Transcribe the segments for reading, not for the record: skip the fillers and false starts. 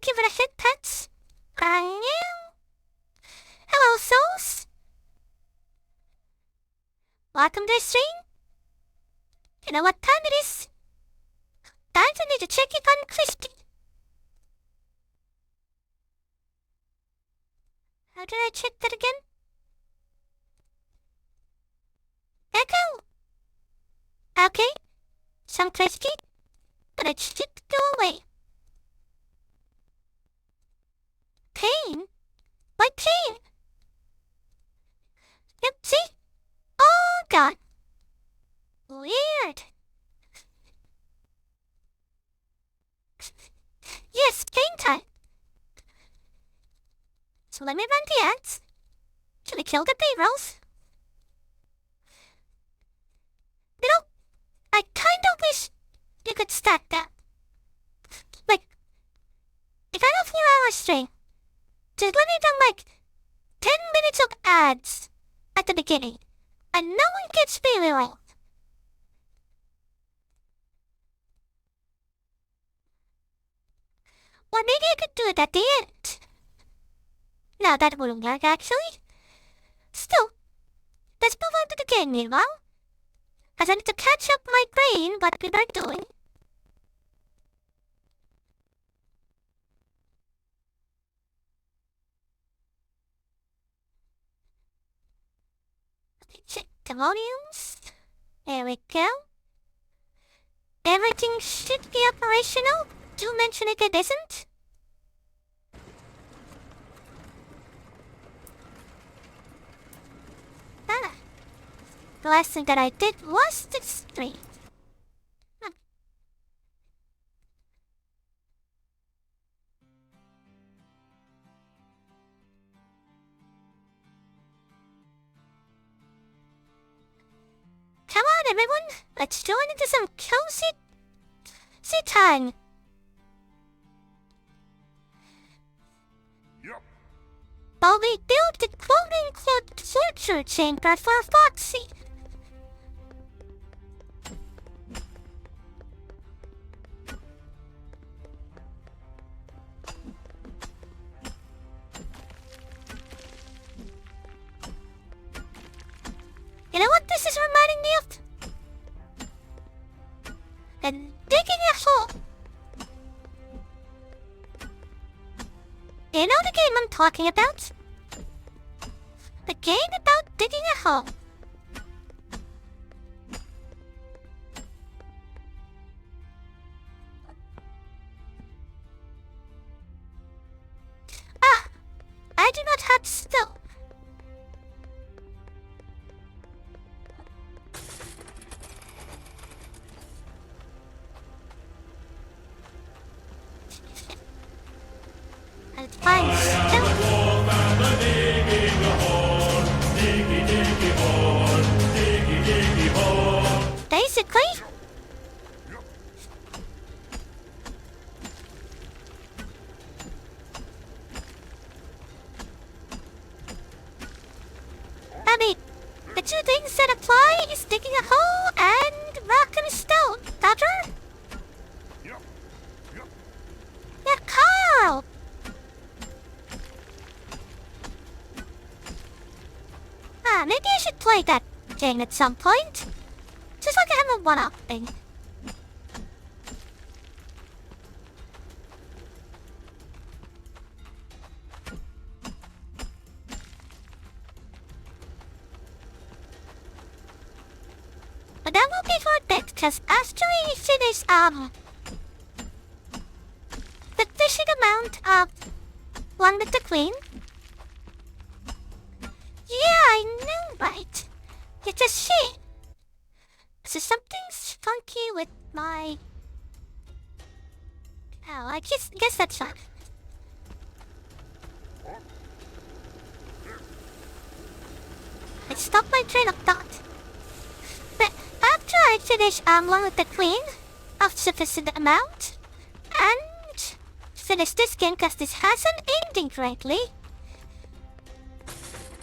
Thank you for the hit pets. Hello, souls. Welcome to the stream. You know what time it is? Time to need to check it on Crispy. How did I check that again? Echo. Okay. Some Crispy, but it should go away. Pain? Why pain? Yep, see? Oh god. Weird. Yes, pain time. So let me run the ads. Should we kill the B-rolls? You know, I kinda wish you could stack that. Like, if I don't hear our string, just let me done like 10 minutes of ads at the beginning, and no one gets B-roll. Or maybe I could do it at the end. No, that wouldn't work actually. Still, let's move on to the game meanwhile, as I need to catch up my brain what we were doing. Check the volumes. There we go. Everything should be operational. Do mention if it isn't. The last thing that I did was the stream. Come on, everyone. Let's join into some cozy time. Yep. While we build the quote-unquote torture chamber for Foxy. You know what this is reminding me of? And digging a hole. You know the game I'm talking about? The game about digging a hole. Ah! I do not have stone. I'll find stone. Basically, I mean, the two things that apply is digging a hole and rock and stone, Dodger? Yep. Yeah, Carl! Maybe I should play that game at some point. Just like I have a one-up thing. But that will be for a bit, because after we finish, the fishing amount of One with the Queen. Yeah, I know, right? You just see. So something's funky with my... Oh, I guess that's fine. I stopped my train of thought. But after I finish One with the Queen of sufficient amount, and finish this game because this has an ending correctly,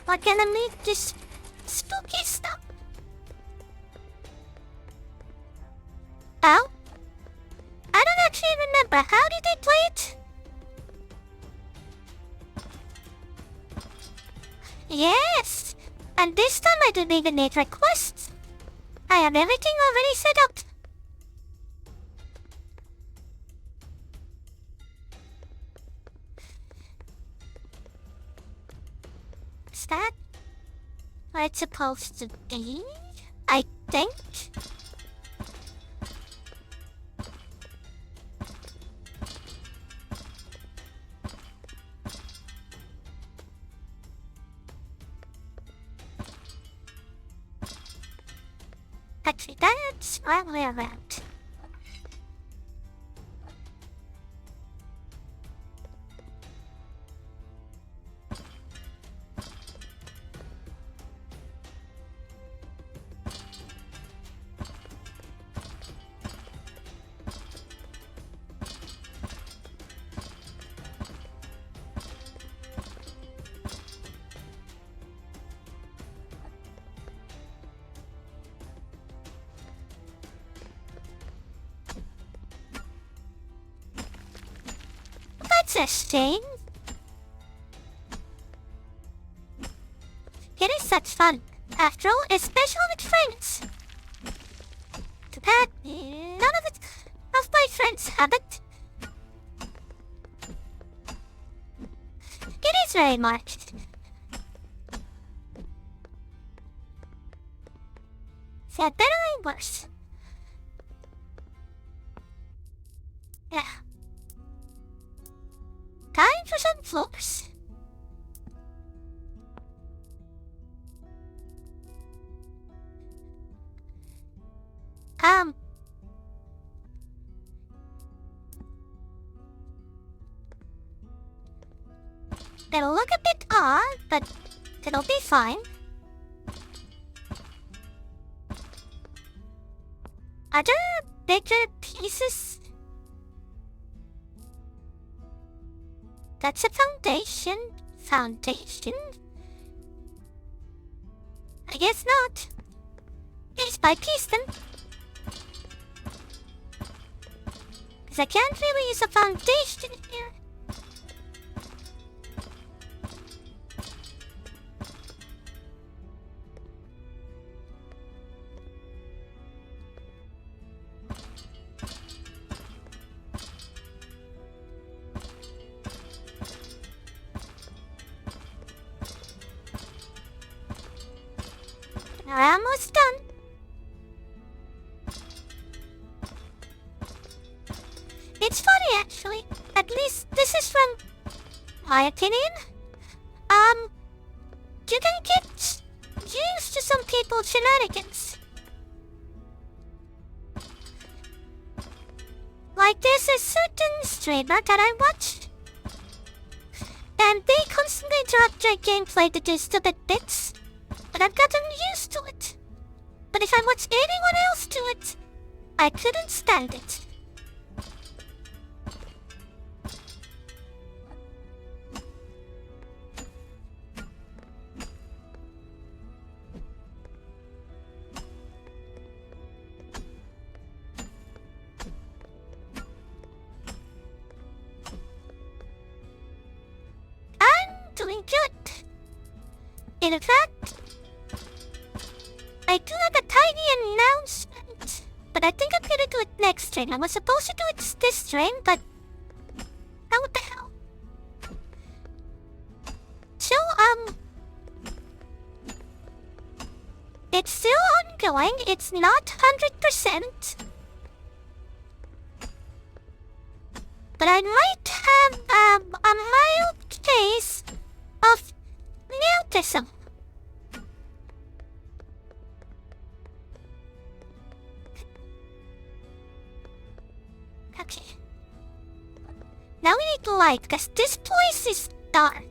we're gonna meet this spooky stuff. Oh? I don't actually remember. How did they play it? Yes! And this time I don't even need requests. I have everything already set up. Is that what it's supposed to be? I think. Actually, that's right way around. That's a shame. It is such fun, after all, especially with friends. Too bad none of my friends have it. It is very marked. Is that better or worse? Yeah. Time for some floors. It'll look a bit odd, but it'll be fine. Are there bigger pieces? That's a foundation. Foundation? I guess not. Piece by piece then. Because I can't really use a foundation here. We're almost done. It's funny actually. At least this is from my opinion. You can get used to some people's shenanigans. Like there's a certain streamer that I watch. And they constantly drop their gameplay to do stupid bits. But I've gotten used to it. But if I watch anyone else do it, I couldn't stand it. I'm doing good. In fact, I do have a tiny announcement, but I think I'm gonna do it next stream. I was supposed to do it this stream, but what the hell? So, it's still ongoing. It's not 100%, but I might have a mild case of autism. Okay. Now we need light, because this place is dark.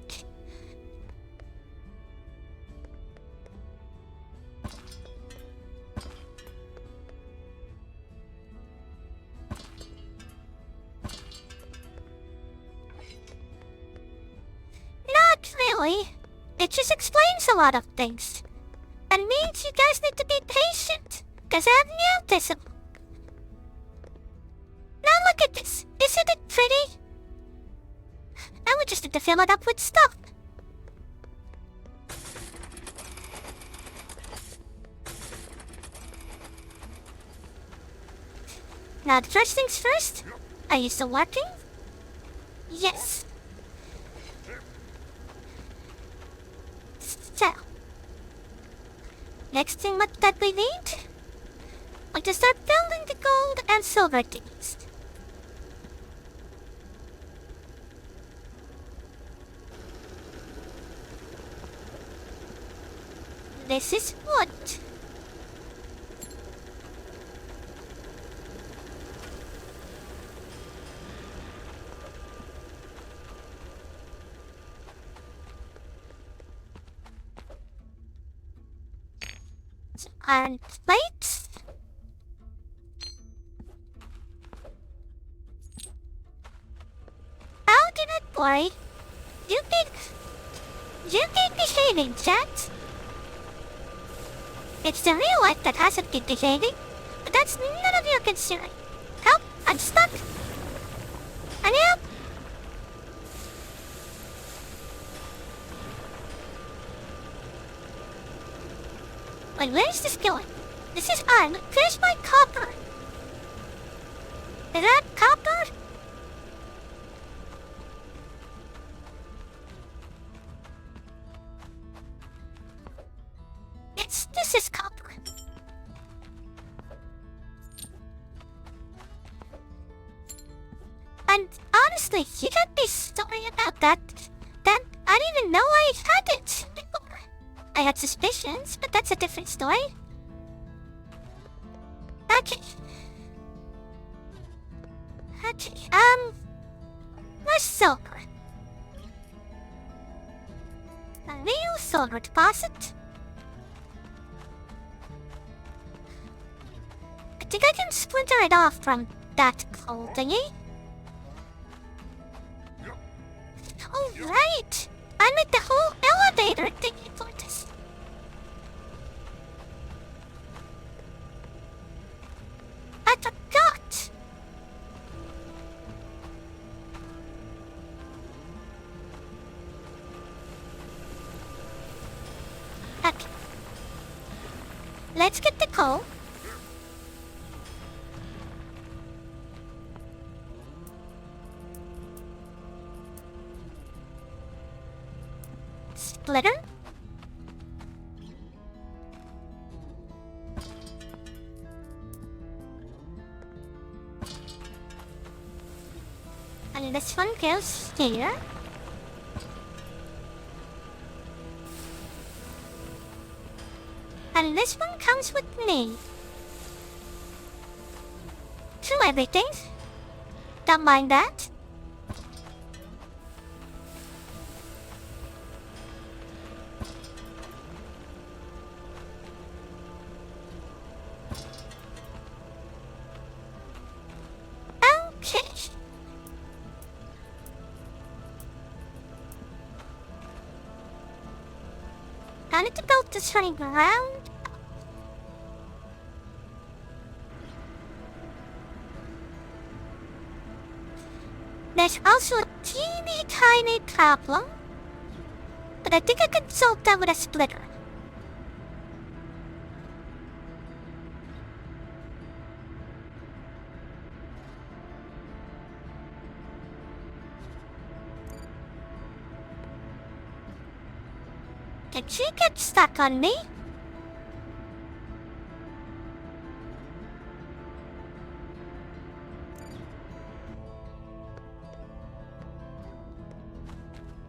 Not really. It just explains a lot of things. And means you guys need to be patient, because I have autism. Now look at this. Isn't it pretty? I would just need to fill it up with stuff. Now, first things first, are you still working? Yes. So, next thing that we need, we to start building the gold and silver things. This is wood. And plates. Oh, do not worry. You can be shaving, chat. It's the real life that hasn't been behaving, but that's none of your concern. Help! I'm stuck! I need help! Wait, where's this going? This is iron. Where's my copper? Is that copper? Yes, this is copper. And honestly, you got me story about that. That I didn't even know I had it before. I had suspicions, but that's a different story. Okay. Where's silver? A real silver deposit? I think I can splinter it off from that coal thingy. Oh, right! I made the whole elevator thingy for this. I forgot! Okay. Let's get the coal. Splitter. And this one goes here. And this one comes with me. To everything. Don't mind that. Okay. I need to build this running around. There's also a teeny tiny problem, but I think I can solve that with a splitter. Did she get stuck on me?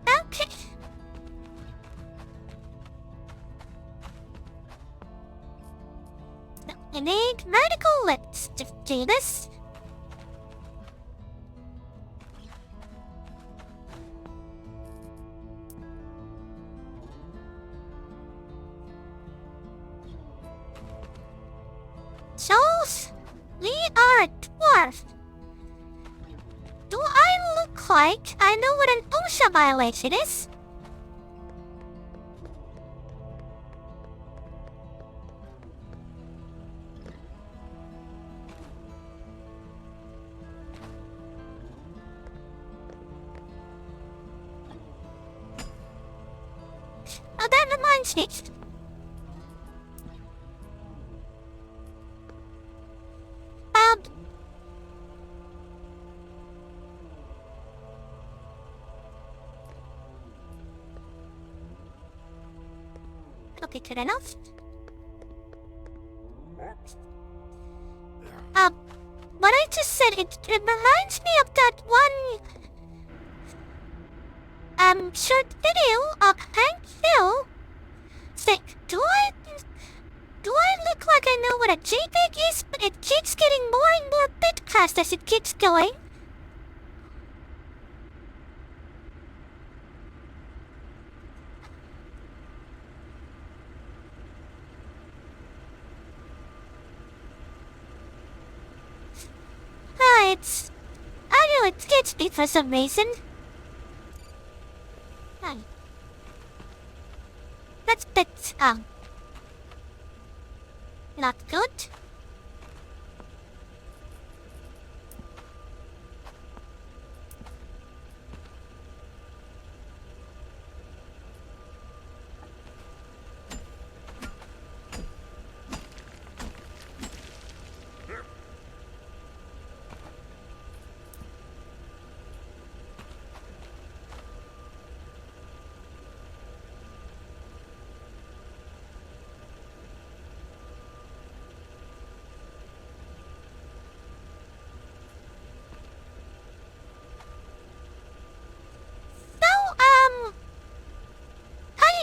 Okay. I need vertical lips to do this. Souls, we are a dwarf. Do I look like I know what an OSHA violation is? Oh, that reminds me. Okay, good enough. What? What I just said, it reminds me of that one, short video of Hank Hill. Say, do I look like I know what a JPEG is? But it keeps getting more and more bitcast as it keeps going. I know it gets me for some reason. Hi. That's bit, not good.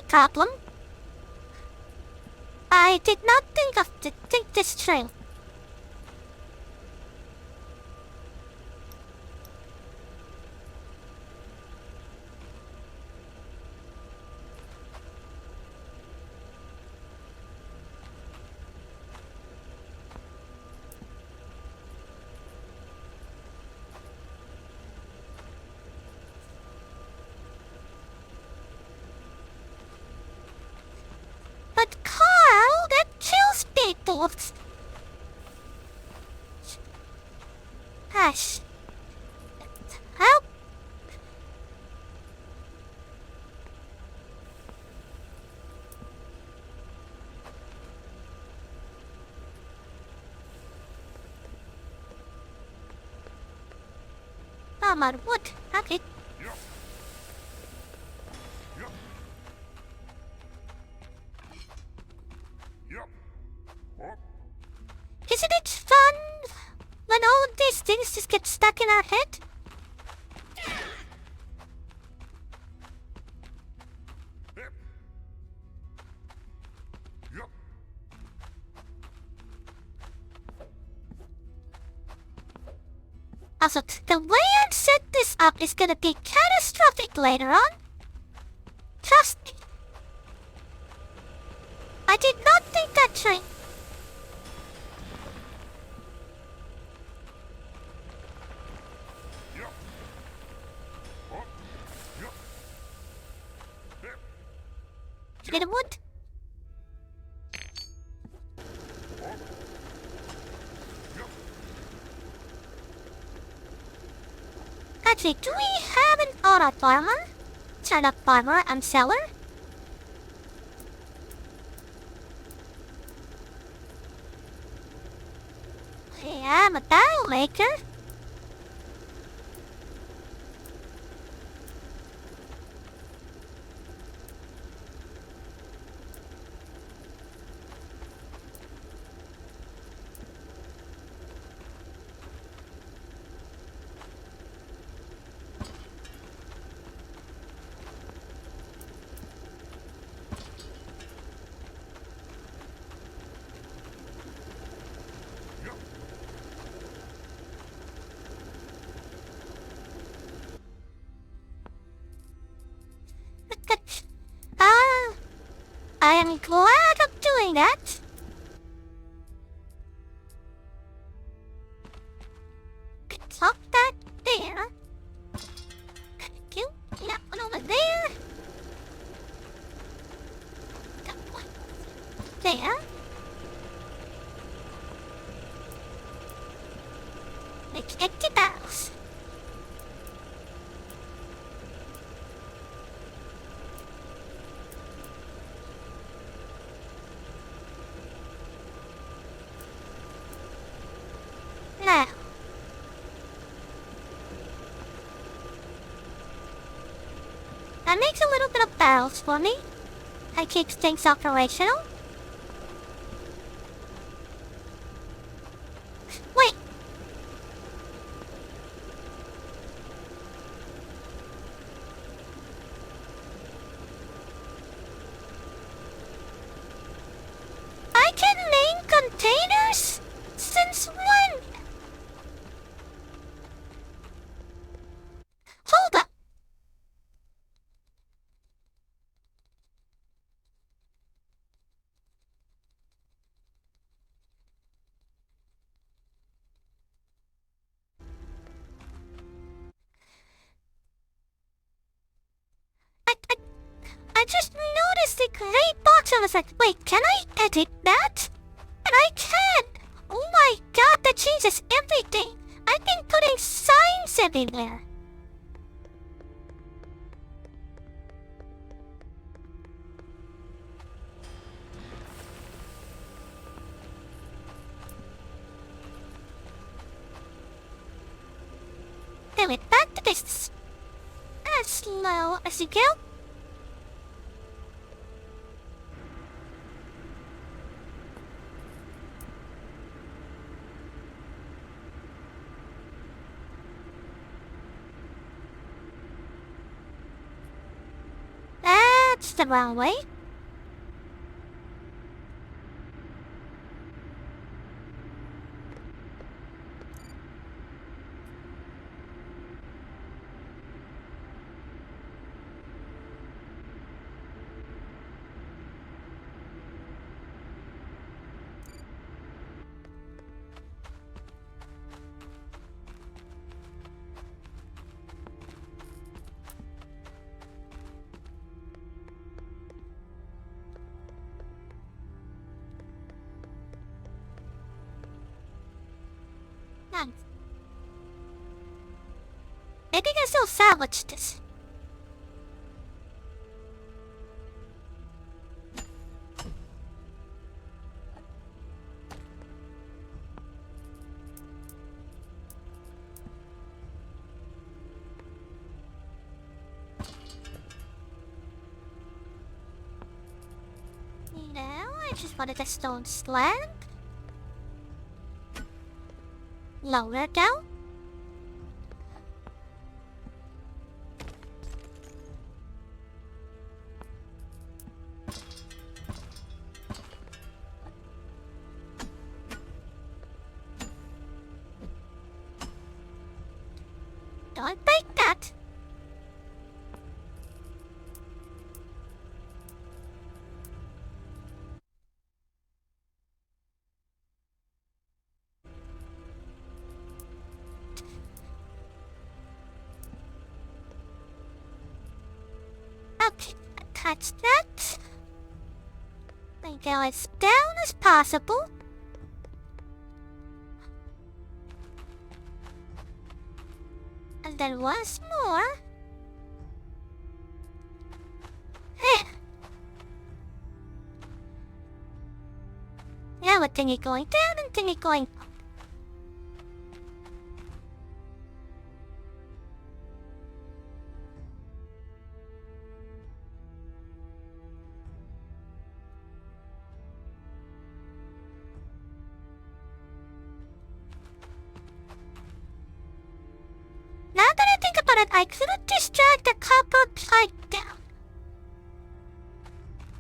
Problem. I did not think this through. But Carl, that kills people. Hush. Help. Oh, my wood. Okay. Yup. Yup. Yup. What? Isn't it fun when all these things just get stuck in our head? Yep. Yup. Also, the way I set this up is gonna be catastrophic later on. Trust me. I did not think that through. Yup. What? Yup. Yep. Get a wood? What? Yup. Actually, do we have an auto farmer? Startup farmer and seller? Yeah, I'm a tile maker. Yup. I am glad of doing that. Talk that there. Thank you. That one over there. That one there. Let's get the barrels. Now. That makes a little bit of barrels for me. I keep things operational. Wait. I can name containers? Since when? Hold up. I just noticed the gray box and I was like, wait, can I edit that? And I can! Oh my god, that changes everything! I've been putting signs everywhere. Anyway, back to business. As slow as you go. That's the wrong way. Nice. I think I still salvaged this. Now, I just wanted a stone slab. Lower down. Don't break that. Okay, attach that. And go as down as possible. And then once more. Now a thingy going down and thingy going up. Now that I think about it, I couldn't just drag the copper pipe down.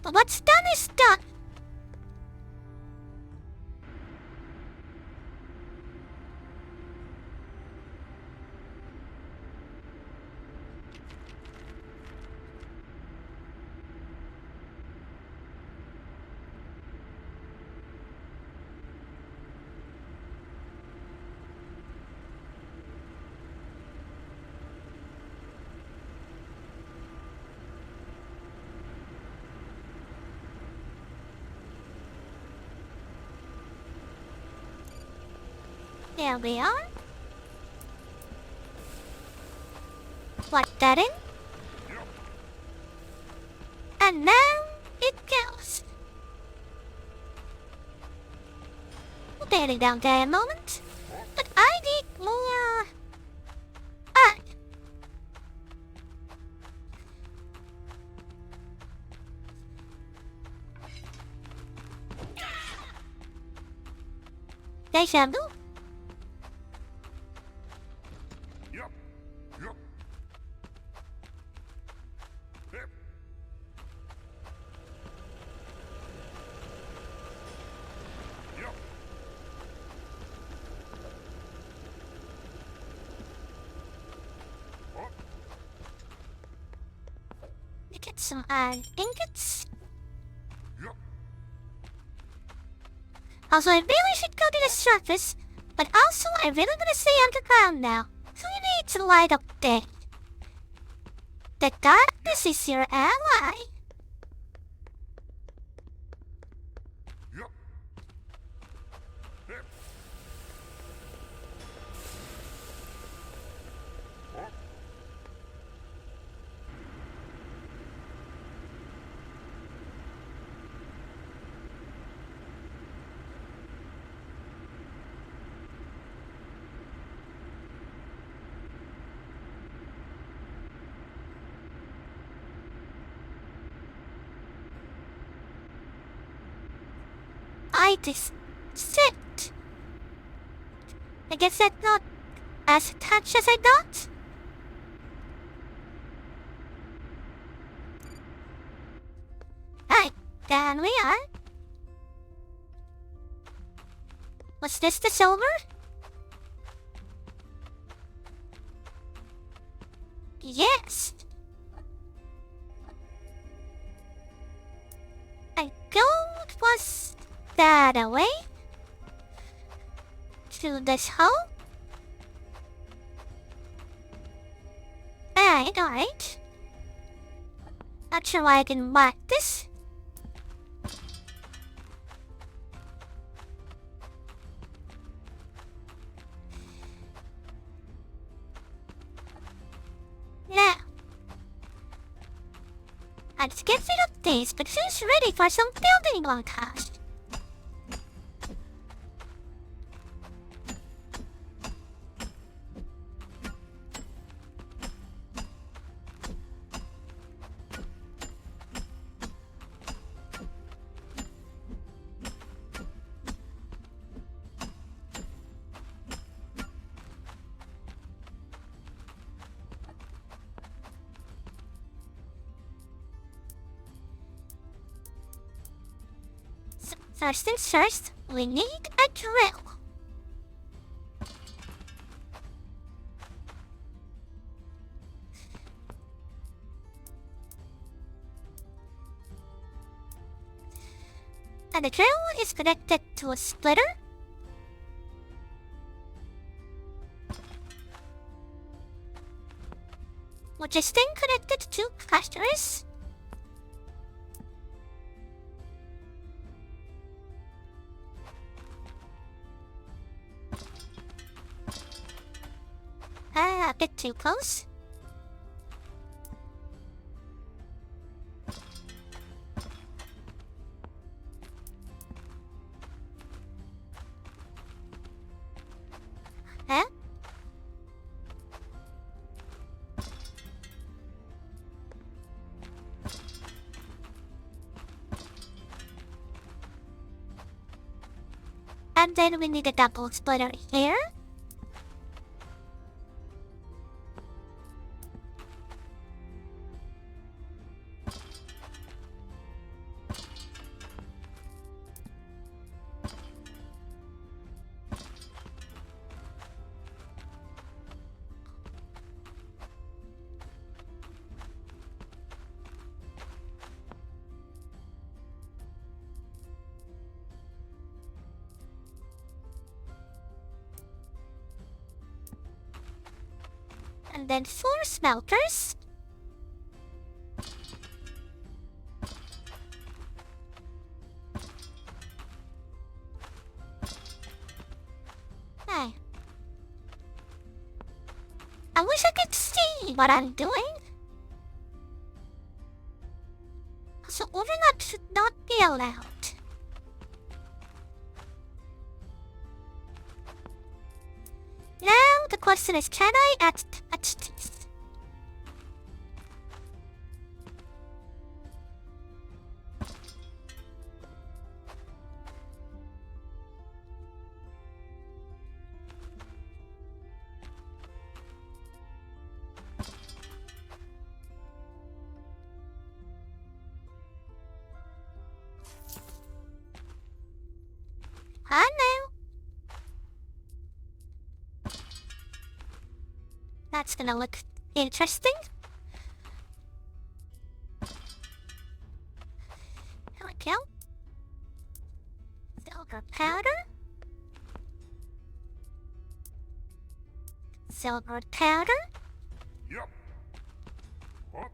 But what's done is done. There we are. Plug that in. And now it goes. We'll tear it down there a moment. But I need more... Ah! Deja vu. Yup. Yup. Yep. Yup. Up. We get some ingots. Yup. Also, I really should go to the surface, but also I really gonna stay underground now. So you need to light up there. The darkness is your ally. Yup. Yep. Up. I just sit. I guess that's not as attached as I thought. Right, then we are. Was this the silver? Yes. I don't was that away to this hole. Alright. Not sure why I can mark this. Now, let's get rid of this, but who's ready for some building montage? First things first, we need a drill. And the drill is connected to a splitter. Which is then connected to two clusters. A bit too close. Huh? And then we need a double splitter here. And then 4 smelters. Hey. I wish I could see what I'm doing. So overlap should not be allowed. Now the question is, can I attach this? I know. That's gonna look interesting. Here we go. Silver powder. Silver powder. Yep. Up.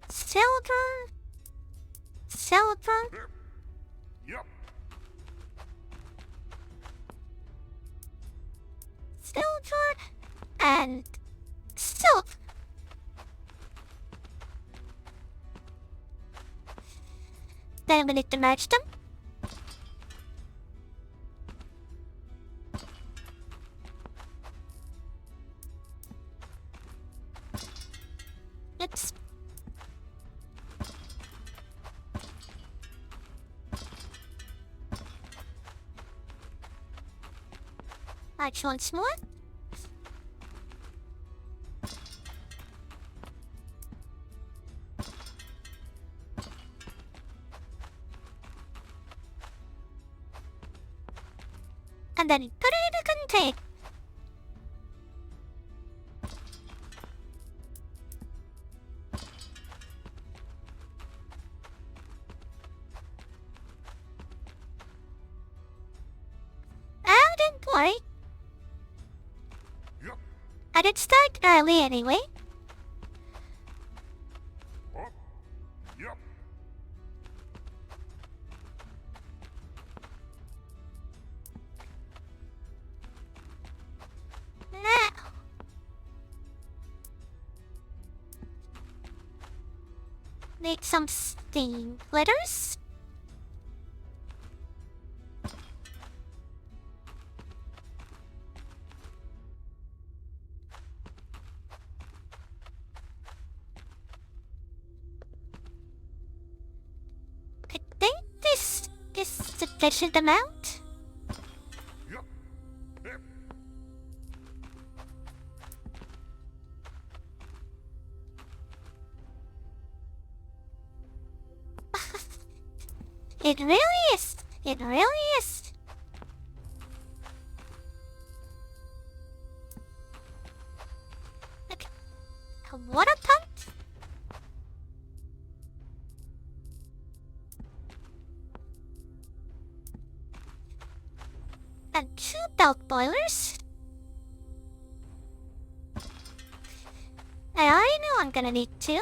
Silver. Silver. There. Yep. Silver. And silver. Then we need to merge them. Oops. March once more. And then put it in a container. Oh, don't worry. Yep. I did start early anyway. Up. Yep. Now. Need some steam glitters. I think this is sufficient amount. Yep. There. It really is. It really is. Okay. A water pump. And 2 belt boilers. I already know I'm gonna need 2.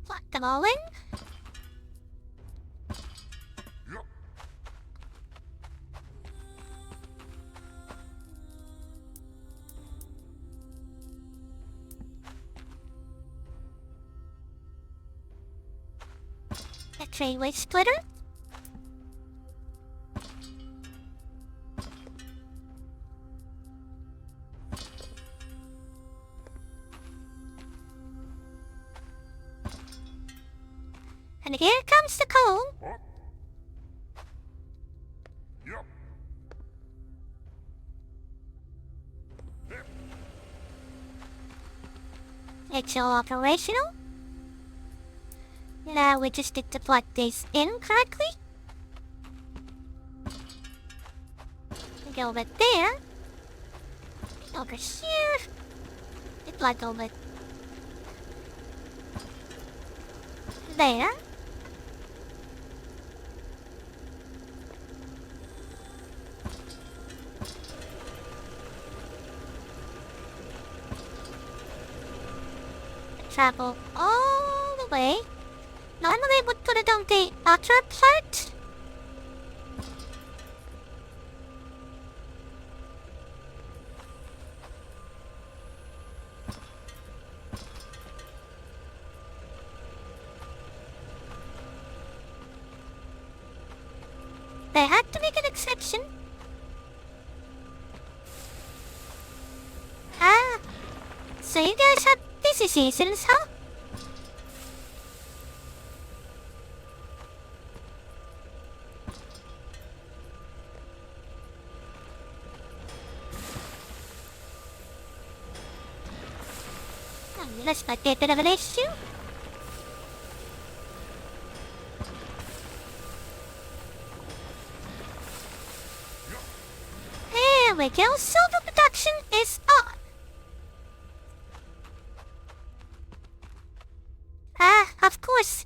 Plug them all in. Yep. A tray-way splitter. And here comes the coal. Up. Yep. There. It's all operational. Now we just need to plug these in correctly. Go over there. Over here. It plug over there. Travel all the way. Normally would put it on the outer part. They had to make an exception. Ah, so you guys have busy seasons, huh? This might be a bit of an issue. There we go, silver production is on. Of course.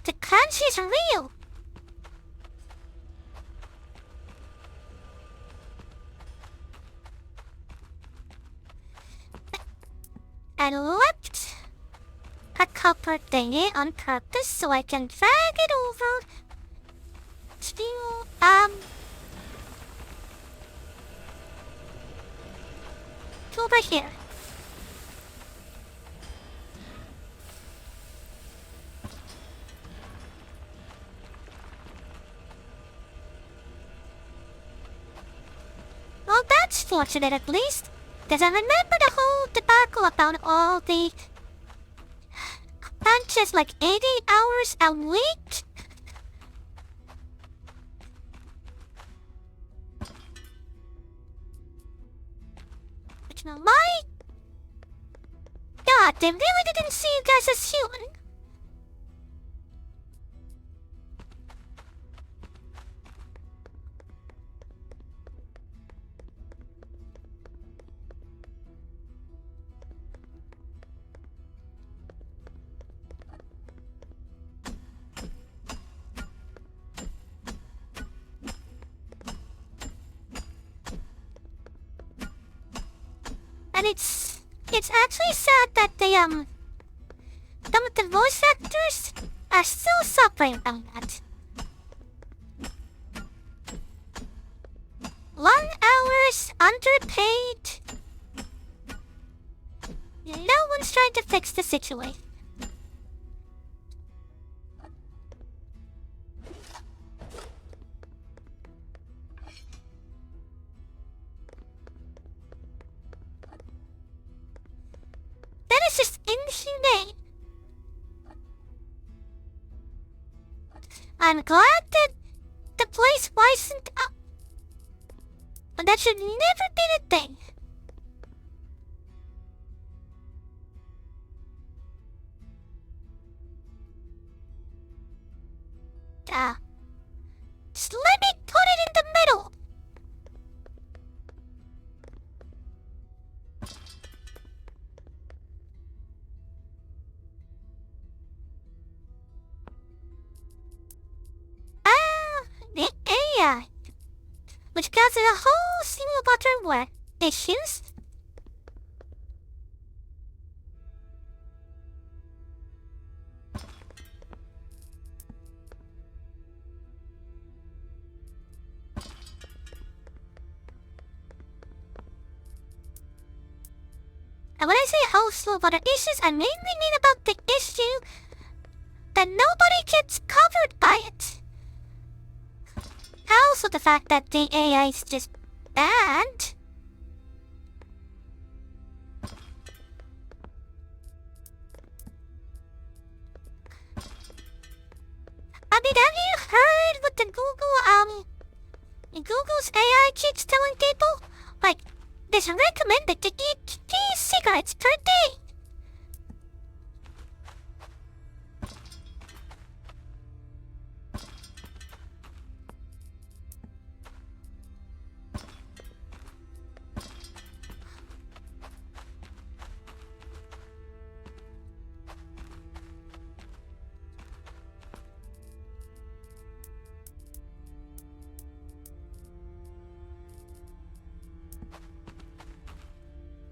The crunch is real. I left a copper thingy on purpose so I can drag it over to over here. Well, that's fortunate at least. Does I remember the whole debacle about all the punches like 80 hours a week? Which now my God, they really didn't see you guys as human. And it's actually sad that some of the voice actors are still suffering from that. Long hours, underpaid. No one's trying to fix the situation. That is just inhumane. I'm glad that the place wasn't up. But that should never be the thing. Just let me put it in the middle. The AI, which causes a whole single button issues. And when I say whole slew of other issues, I mainly mean about the issue that nobody gets covered by it. Also the fact that the AI is just bad. I mean, have you heard what the Google's AI keeps telling people? Like, it's recommended to eat 3 cigarettes per day.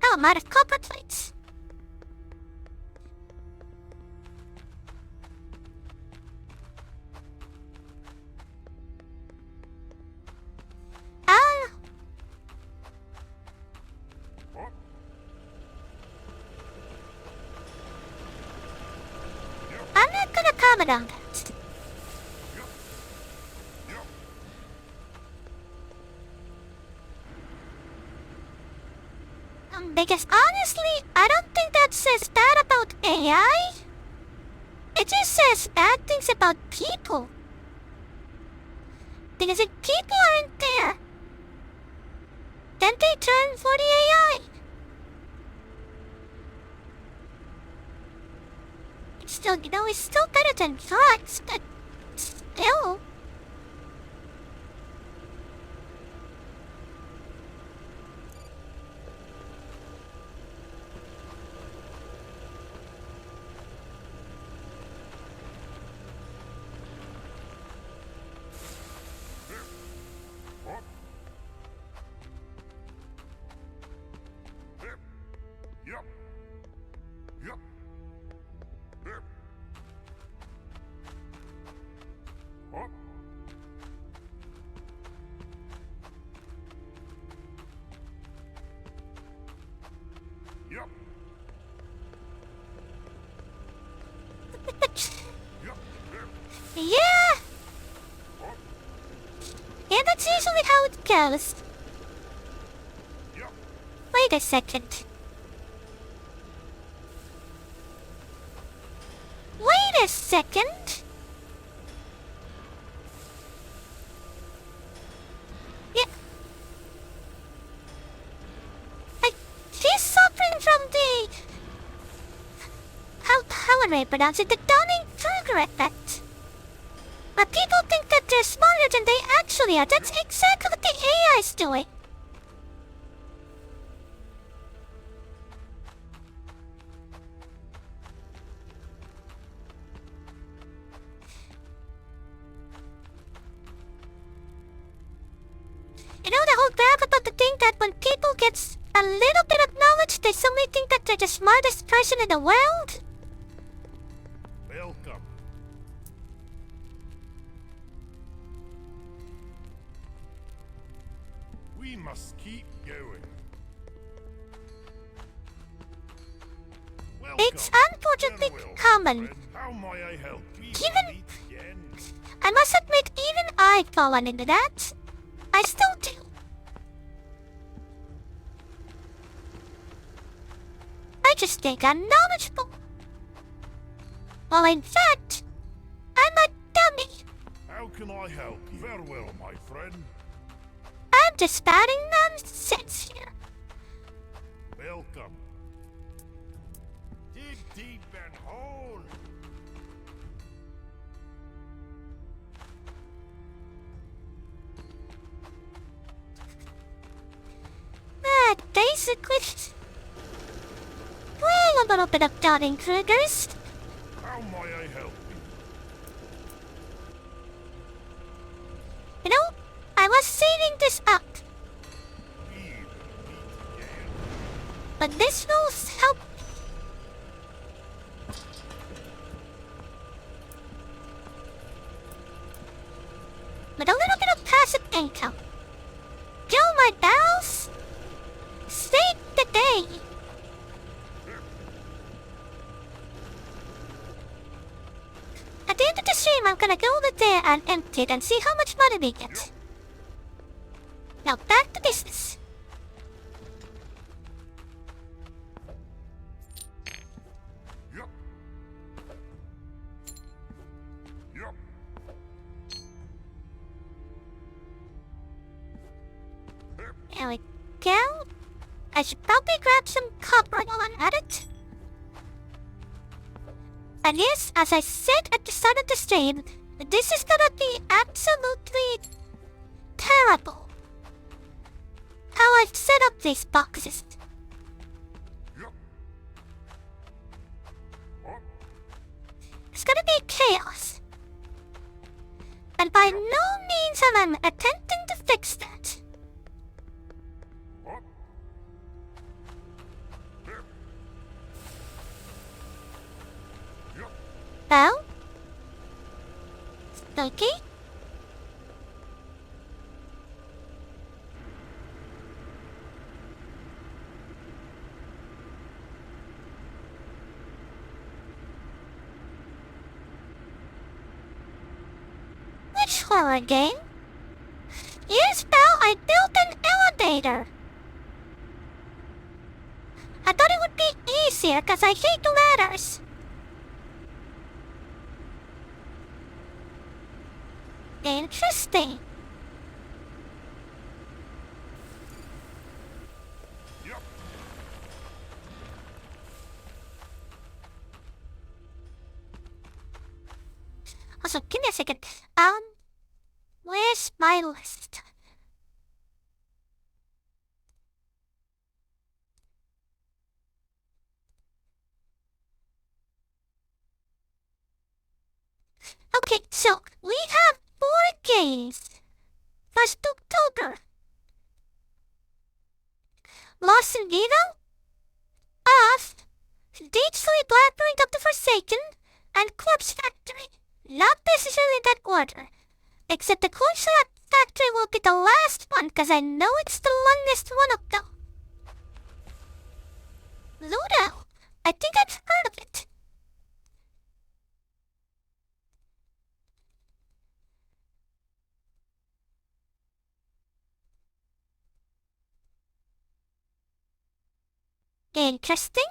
Oh, I'm out of copper plates. I'm not gonna comment on that. Because honestly, I don't think that says bad about AI. It just says bad things about people. Because if people aren't there, then they turn for the AI. Still, it's still better than drugs, but still. Yup. Yup. Hip. Up. Yup. Yup. Hip. Yeah, Up. yeah, that's usually how it goes. Yup. Wait a second. Wait a second. Yeah. He's suffering from the... How would I pronounce it? The Dunning-Kruger effect. But people think that they're smarter than they actually are. That's exactly what the AI's doing. You know the whole crap about the thing that when people get a little bit of knowledge, they suddenly think that they're the smartest person in the world? Welcome. We must keep going. Welcome. It's unfortunately Farewell, common. friend. How may I help you? Even- Meet again. I must admit, even I've fallen into that. I still do. I just think I'm knowledgeable. Well, in fact, I'm a dummy. How can I help you? Farewell, my friend. I'm just spouting nonsense here. Welcome. Dig deep and hole. Basically... Well, a little bit of Dunning-Krugers. How may I help you? You know, I was saving this up, We will meet again. but this will help. With a little bit of passive income. Kill my pals. Save the day. At the end of the stream, I'm gonna go over there and empty it and see how much money we get. Now back to business. Yup. Yup. There we go. I should probably grab some copper while I'm at it. And yes, as I said at the start of the stream, this is gonna be absolutely terrible. How I've set up these boxes. Yup. Up. It's gonna be chaos. And by no means am I attempting to fix that. Up. Hip. Yup. Well? Okay. Which horror game? Yes, pal, I built an elevator. I thought it would be easier because I hate ladders. Interesting. Also, give me a second. Where's my list? Okay, so we have 4 games. First October. Lost in Vivo, Off, Detroit Labyrinth of the Forsaken, and Corpse Factory. Not necessarily in that order. Except the Corpse Factory will be the last one, because I know it's the longest one of them. Ludo, I think I've heard of it. Interesting.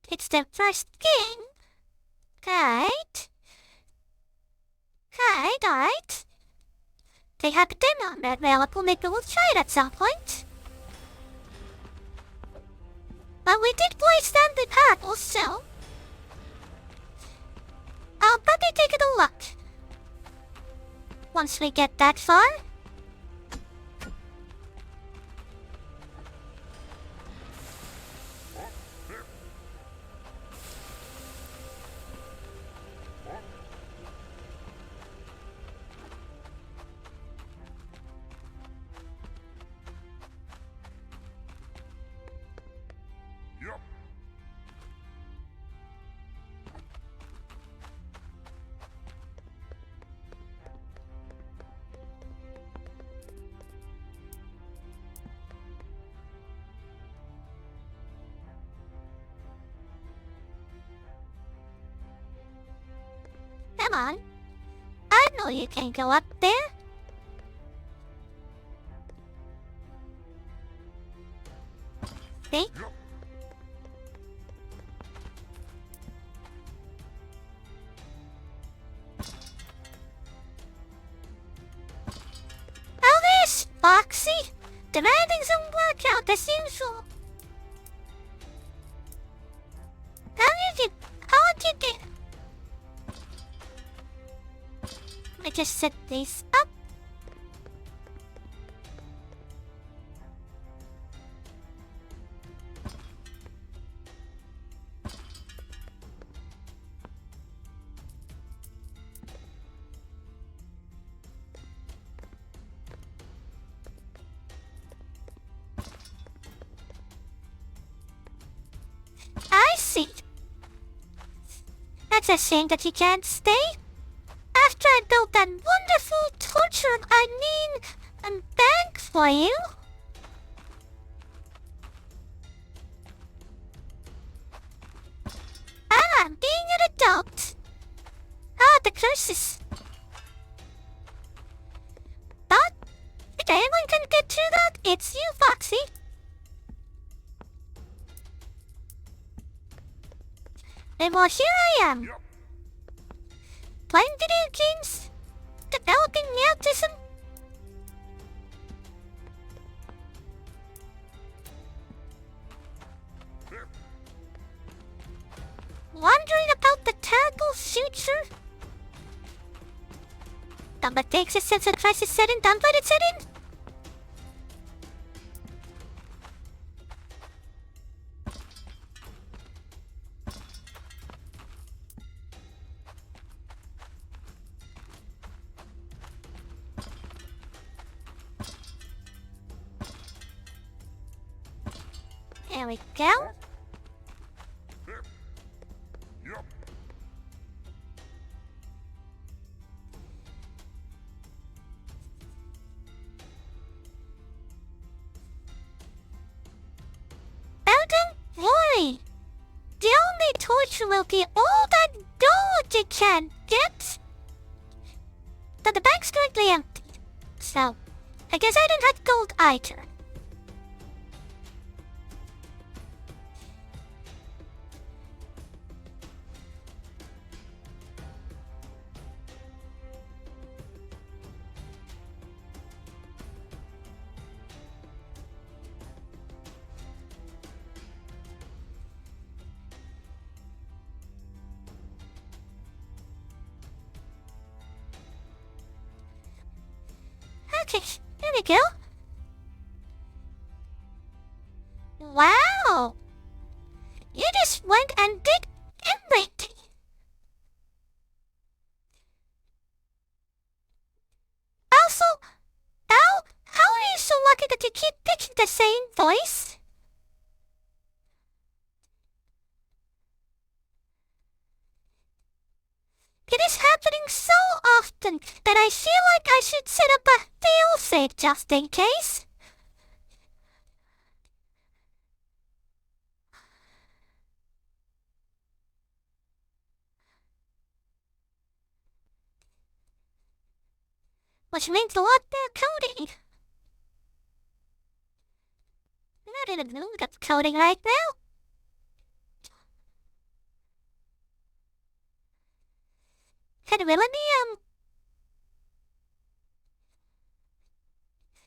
It's the first game. Right. Right. They have a demo available, maybe we'll try it at some point. But we did play Stanley Parable, so I'll probably take it a look. Once we get that far. Yup. Come on. I know you can go up there. See? Yup. Oh, there's Foxy. Demanding some workout as usual. How did you do? I just set these up. I see. That's a shame that you can't stay. After I built that wonderful bank for you. Being an adult. The curses. But if anyone can get through that, it's you, Foxy. And well, here I am. Yup. Playing video games, developing autism. Wondering about the terrible future. Number takes a sense of crisis set in, done but it's set in. There we go. Yup. Oh, don't worry. The only torture will be all that gold you can get. But the bank's currently empty. So, I guess I don't have gold either. Okay, there we go. Wow! You just went and did everything. Also, how are you so lucky that you keep picking the same voice? It is happening so often that I feel like I should set up a fail-safe just in case. Which means a lot more coding. I'm not in the mood of coding right now. Can really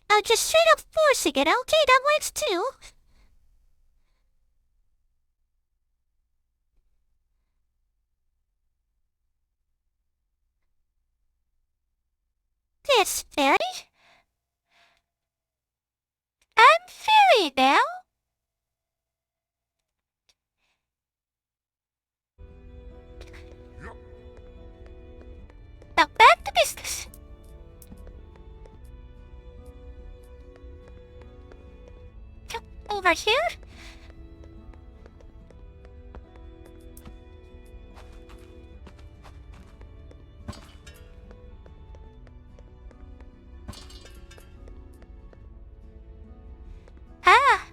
I'll just straight up forcing it, okay? That works too. Yes, Fairy. I'm Fairy now. Yup. Now back to business. Over here. Ah.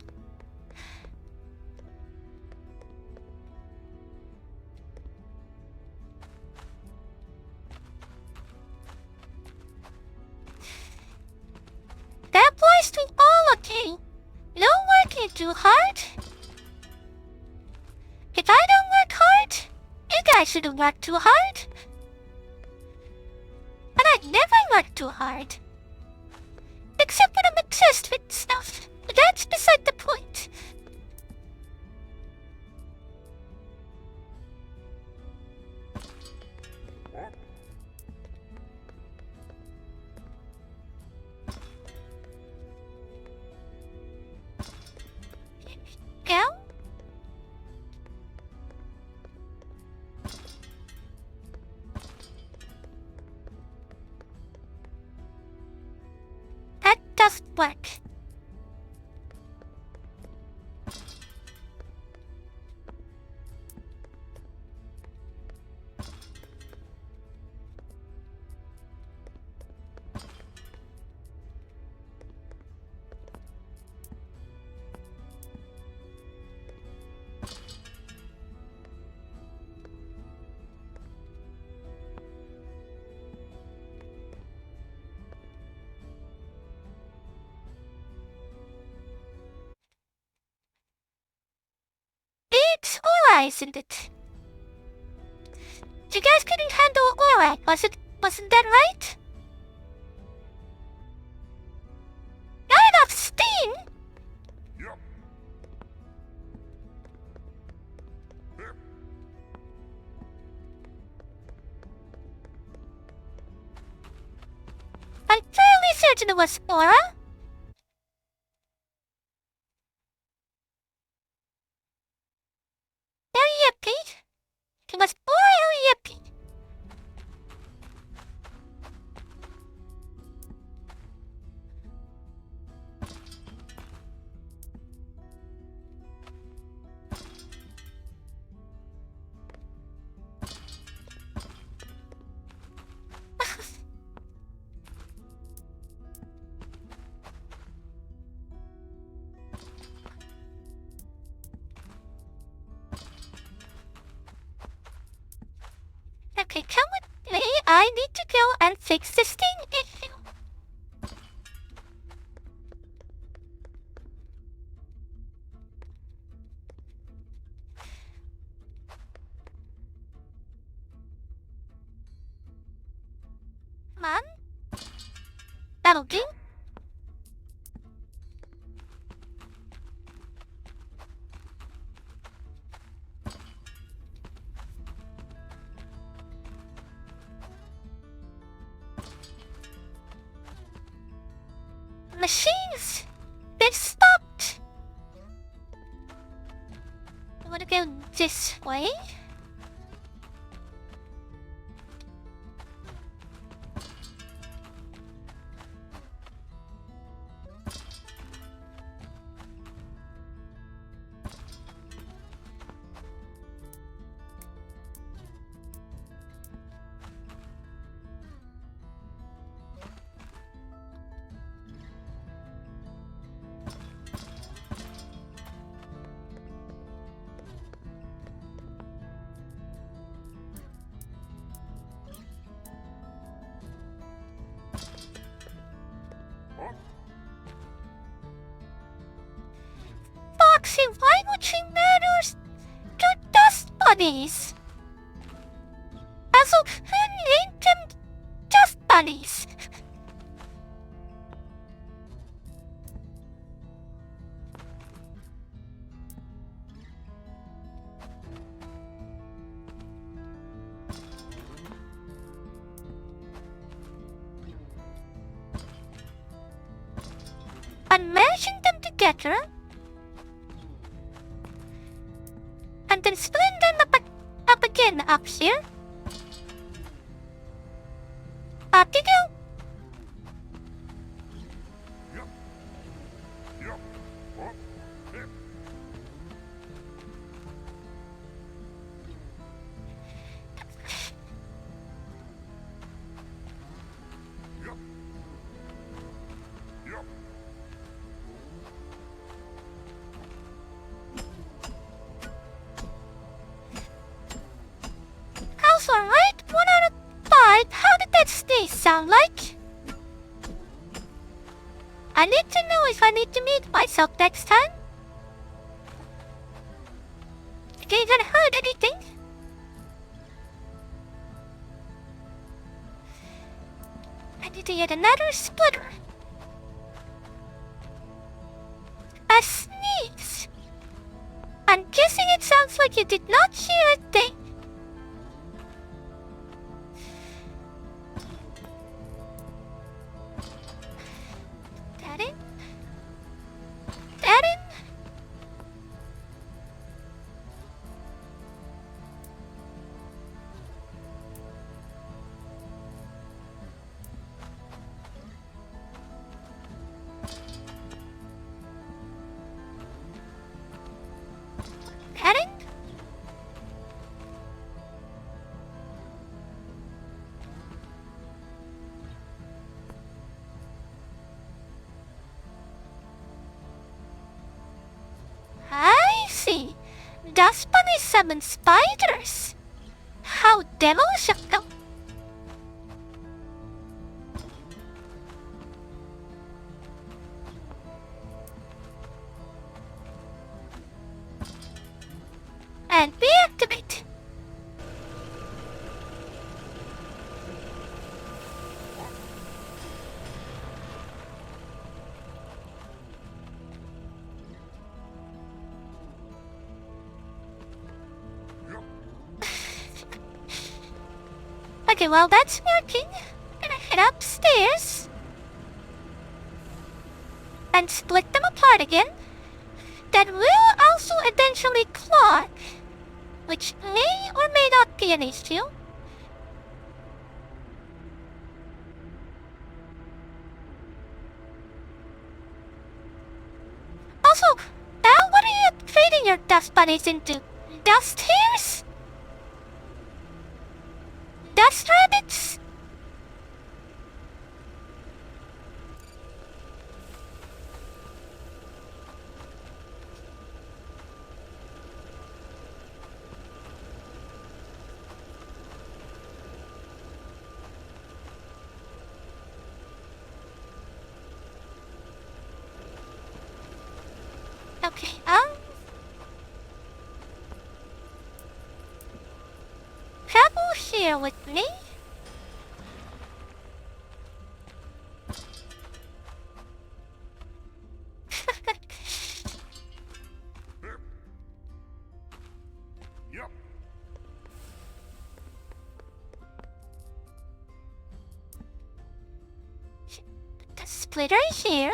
That applies to all of you. No working too hard. If I don't work hard, you guys shouldn't work too hard. And I never work too hard. Except when I'm obsessed with stuff. But that's beside the point. What? Go? That doesn't work. It's Aura, isn't it? You guys couldn't handle Aura, wasn't that right? Not enough steam! Yup. Yep. I'm fairly certain it was Aura. Yippee! It was Aura Yippee. Okay, come with me. I need to go and fix this thing issue. Come on. That'll do. machines. They've stopped. I wanna go this way. Up. Foxy, why would she matters to dust bunnies? Also, who named them dust bunnies? I'm mashing them together and then splitting them up again up here. Up you go. Yep. Yep. Up. Hip. Yep. Yep. How's alright? 1 out of 5. How did that sneeze sound like? I need to know if I need to mute myself next time. Did I heard anything? I need to get another splitter. A sneeze. I'm guessing it sounds like you did not hear a thing. That in? That in? That in? I see. Dust bunny summon spiders. How devilish of them. And reactivate. Yep. Okay, well that's working. Gonna head upstairs. And split them apart again. That will also eventually clog. Which may or may not be an issue. Also, Al, what are you trading your dust bunnies into? Dust hairs? Dust rabbits? Okay, travel here with me. Hip. Yep. The splitter here.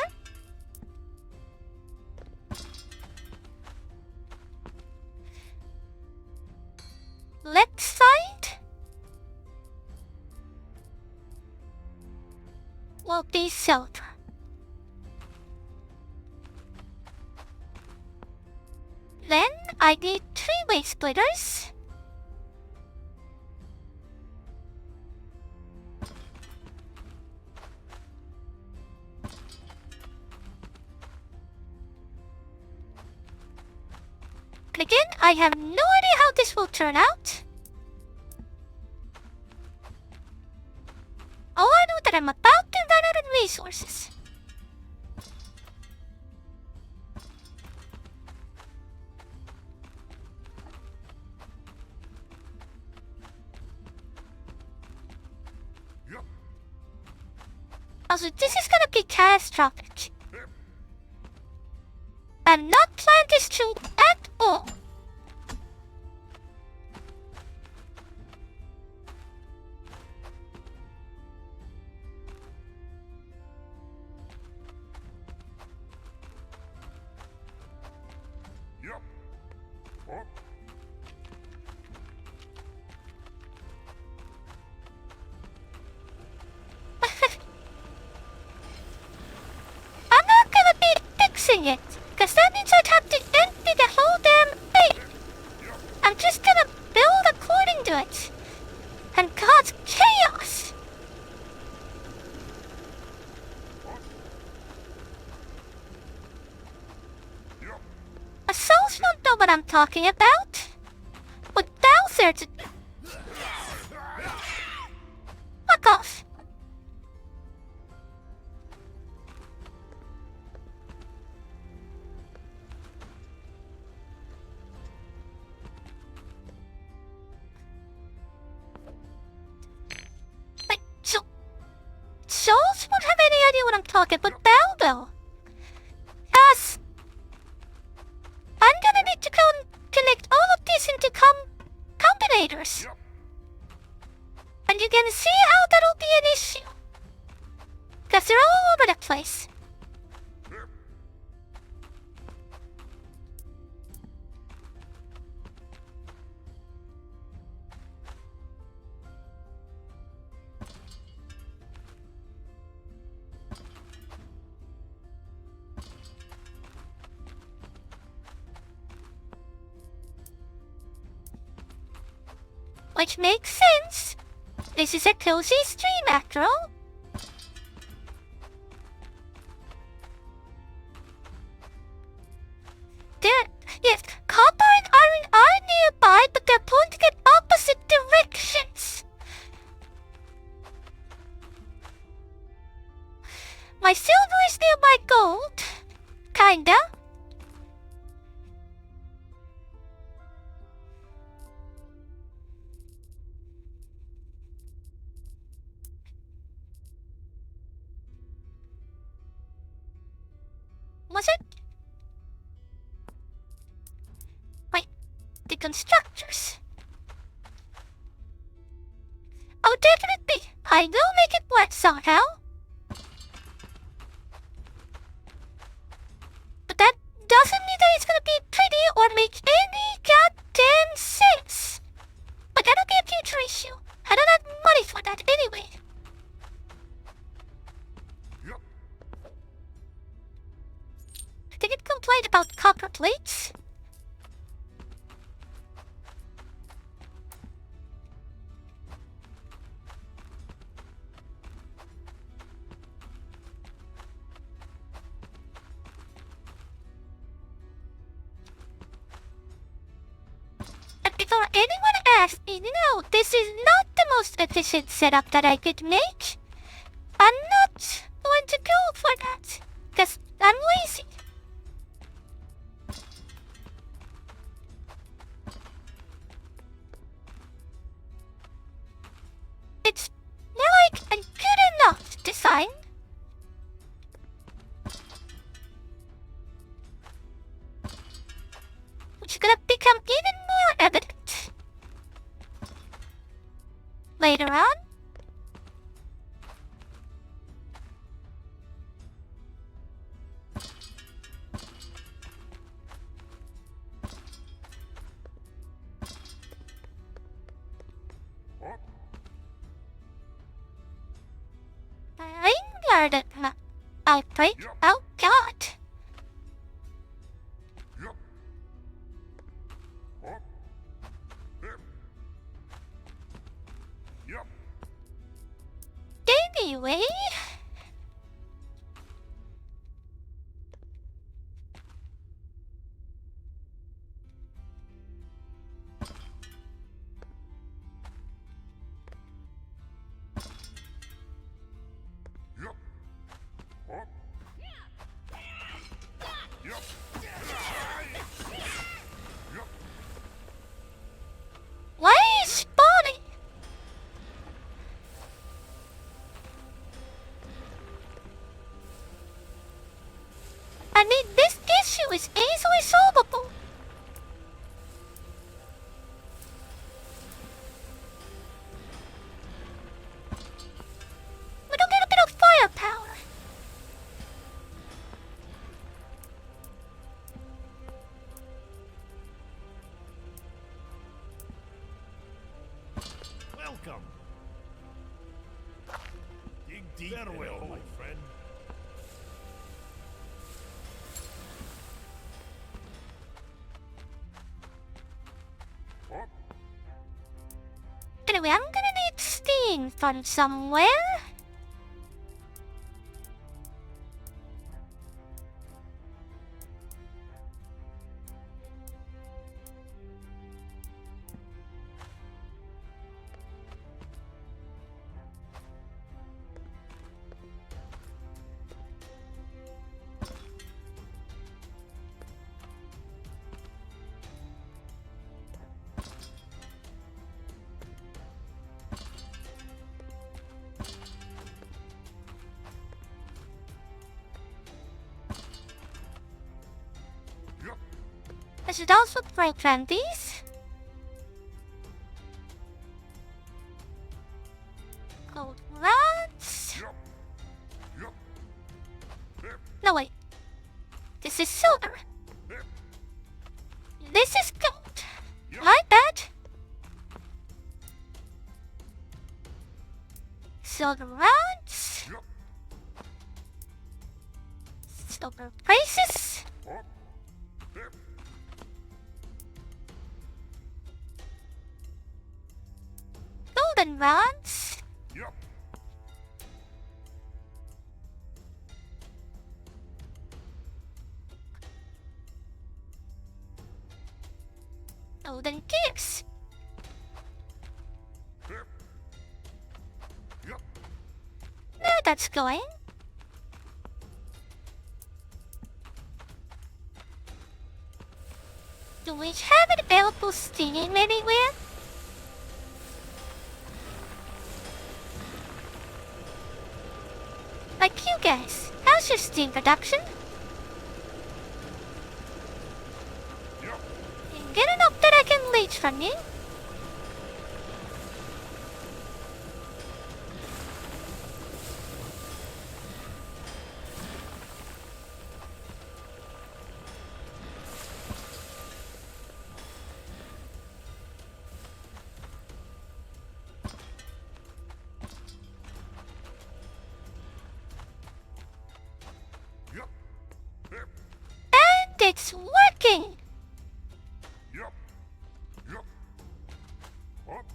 Left side will be silver. Then I need three-way splitters. And again, I have no idea how this will turn out. All I know that I'm about to run out of resources. Yep. Also, this is gonna be catastrophic. I'm not planning this through at all. Yep. Oh. I'm not gonna be fixing it, because that means I'd have to empty the whole damn thing. I'm just gonna build according to it, and cause chaos. Yep. Souls don't know what I'm talking about. But downstairs, fuck off. Like, souls won't have any idea what I'm talking about. Bell. Yes. I'm gonna need to connect all of these into combinators. Yep. And you can see how that'll be an issue. Because they're all over the place. Yep. Which makes sense. This is a cozy stream after all. Yes, copper and iron are nearby, but they're pointing in opposite directions. My silver is near my gold. Kinda. Was it? Wait, the constructors. Oh, definitely. I will make it work somehow. But that doesn't mean that it's gonna be pretty or make any goddamn sense. But that'll be a future issue. I don't have money for that anyway. Yep. Did it complain about copper plates? And before anyone asks me, no, this is not the most efficient setup that I could make. I'm not going to go for that, because I'm lazy. It's more like a good enough design. Which is gonna become even more evident later on. I break. Yep. Oh God. Yup. Up. Hip. Yup. Anyway. Yup. Up. Yup. Yup. Why is spawning? I mean, this issue is easily solvable. We don't get a bit of firepower. Welcome. Dig deep. Farewell, my friend. Up. Anyway, I'm gonna need steam from somewhere. Yup. I should also program these. Gold rods. Yup. Yup. Hip. No, wait. This is silver. Hip. This is gold. Yup. My bad. Silver rods. Yup. Silver braces. Up. Hip. Golden rods. Yup. Golden gears. Hip. Yup. There that's going. Do we have an available steam anywhere? Like you guys, how's your steam production? Yup. Get enough that I can leech from you. Yup. Hip. And it's working! Yup. Yup. Up.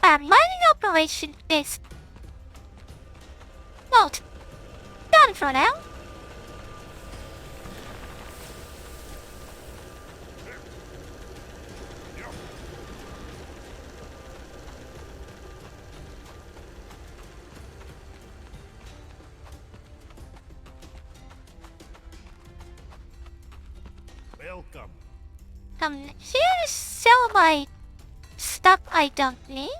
Our mining operation is... well, done for now. Yup. Welcome. Come here to sell my stuff I don't need.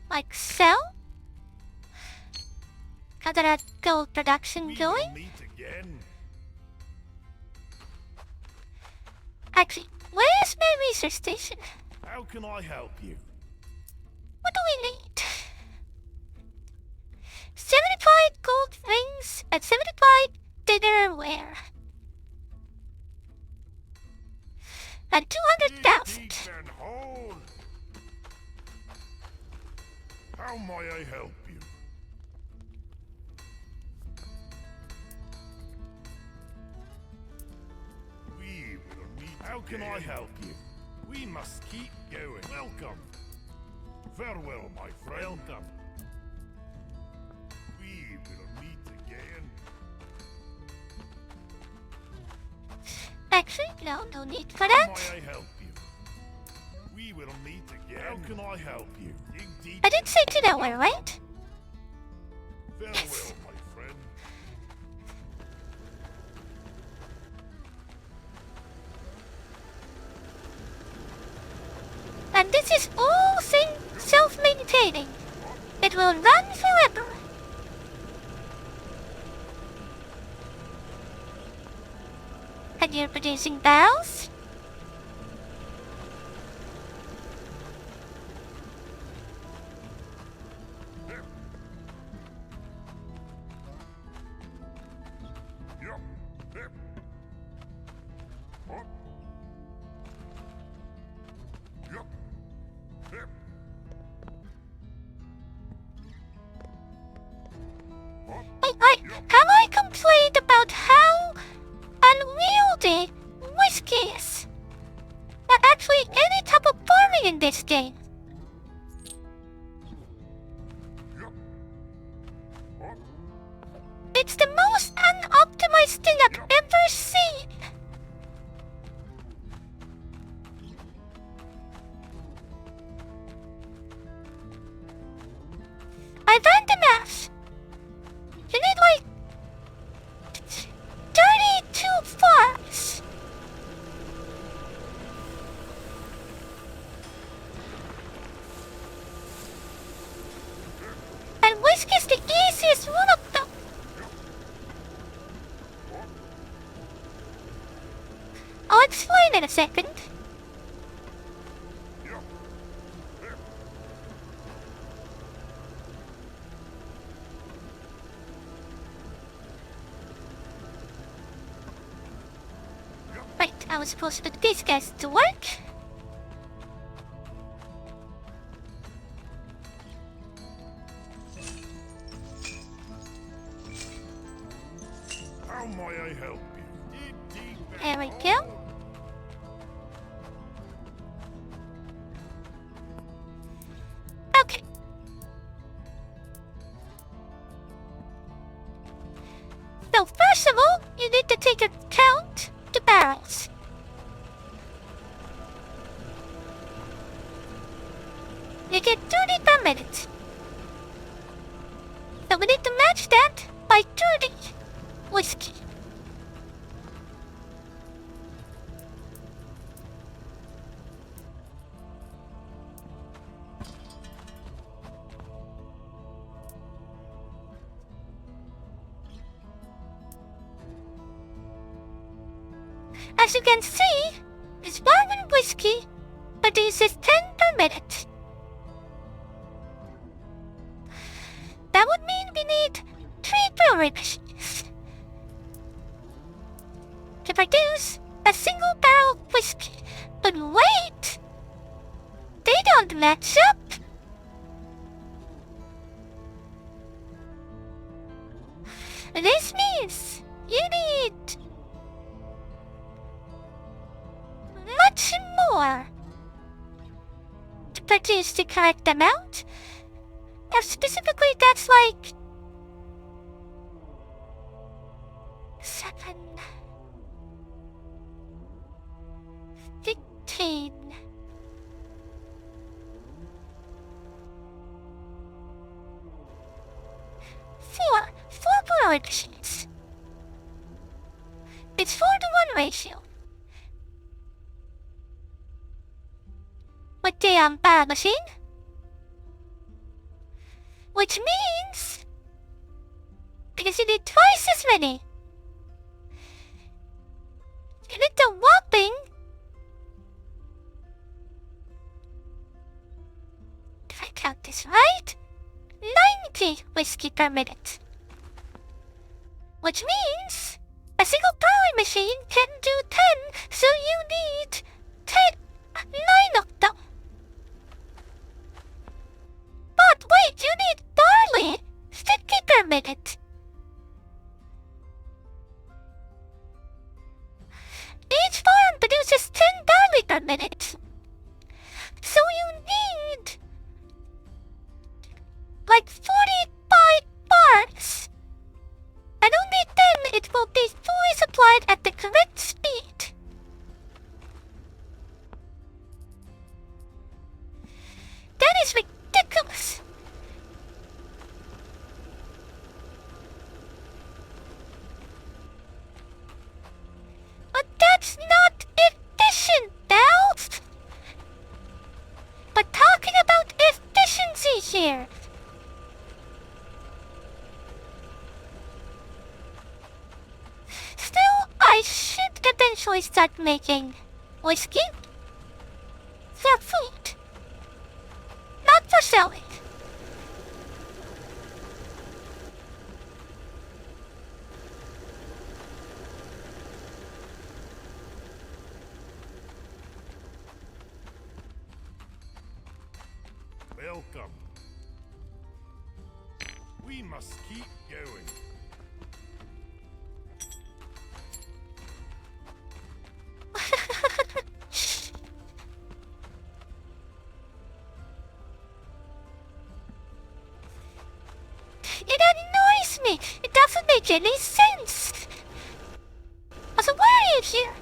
Like so. Got that gold production We going. will meet again. Actually, where's my research station? How can I help you? What do we need? 75 gold rings and 75 dinnerware. And 200,000. Deep and whole. How may I help you? We will meet. How can I help you? We must keep going. Welcome. Farewell, my friend. Welcome. We will meet again. Actually, no need for How that. may I help you? We will meet again. How can I help you? Dig deep. I did say dinnerware, right? Farewell, my friend. And this is all self-maintaining. It will run forever. And you're producing barrels? Yup. Hip. Up. Yup. Hip. Have I complained about how unwieldy whiskey is? Not actually any type of farming in this game. Yup. Up. It's the most unoptimized thing I've ever seen. I ran the math. You need like 32 farms. And whiskey's the easiest one of them. I'll explain in a second. Yup. Hip. Right, I was supposed to put these guys to work. How may I help you? Dig deep and There we go. whole. Okay. So first of all, you need to take account the barrels. You get 30 per minute. So we need to match that by 30 whiskey. As you can see, this bourbon whiskey produces 10 per minute. That would mean we need 3 brewery machines to produce a single barrel of whiskey. But wait! They don't match up! This means you need much more to produce the correct amount. And specifically, that's like 7, 15. Four brewery machines. It's 4-to-1 ratio. With the bar machine. Which means because you need twice as many. You need a whopping 20 whiskey per minute. Which means a single power machine can do 10, so you need 9 of them. But wait, you need barley 50 per minute. Each farm produces 10 barley per minute. So you need like 45 barns. And only then it will be fully supplied at the correct speed. That is ridiculous. But that's not efficient, Belle. But talking about efficiency here. Still, I should eventually start making whiskey for food, not for selling. Welcome. We must keep going. It annoys me. It doesn't make any sense. So why are you here?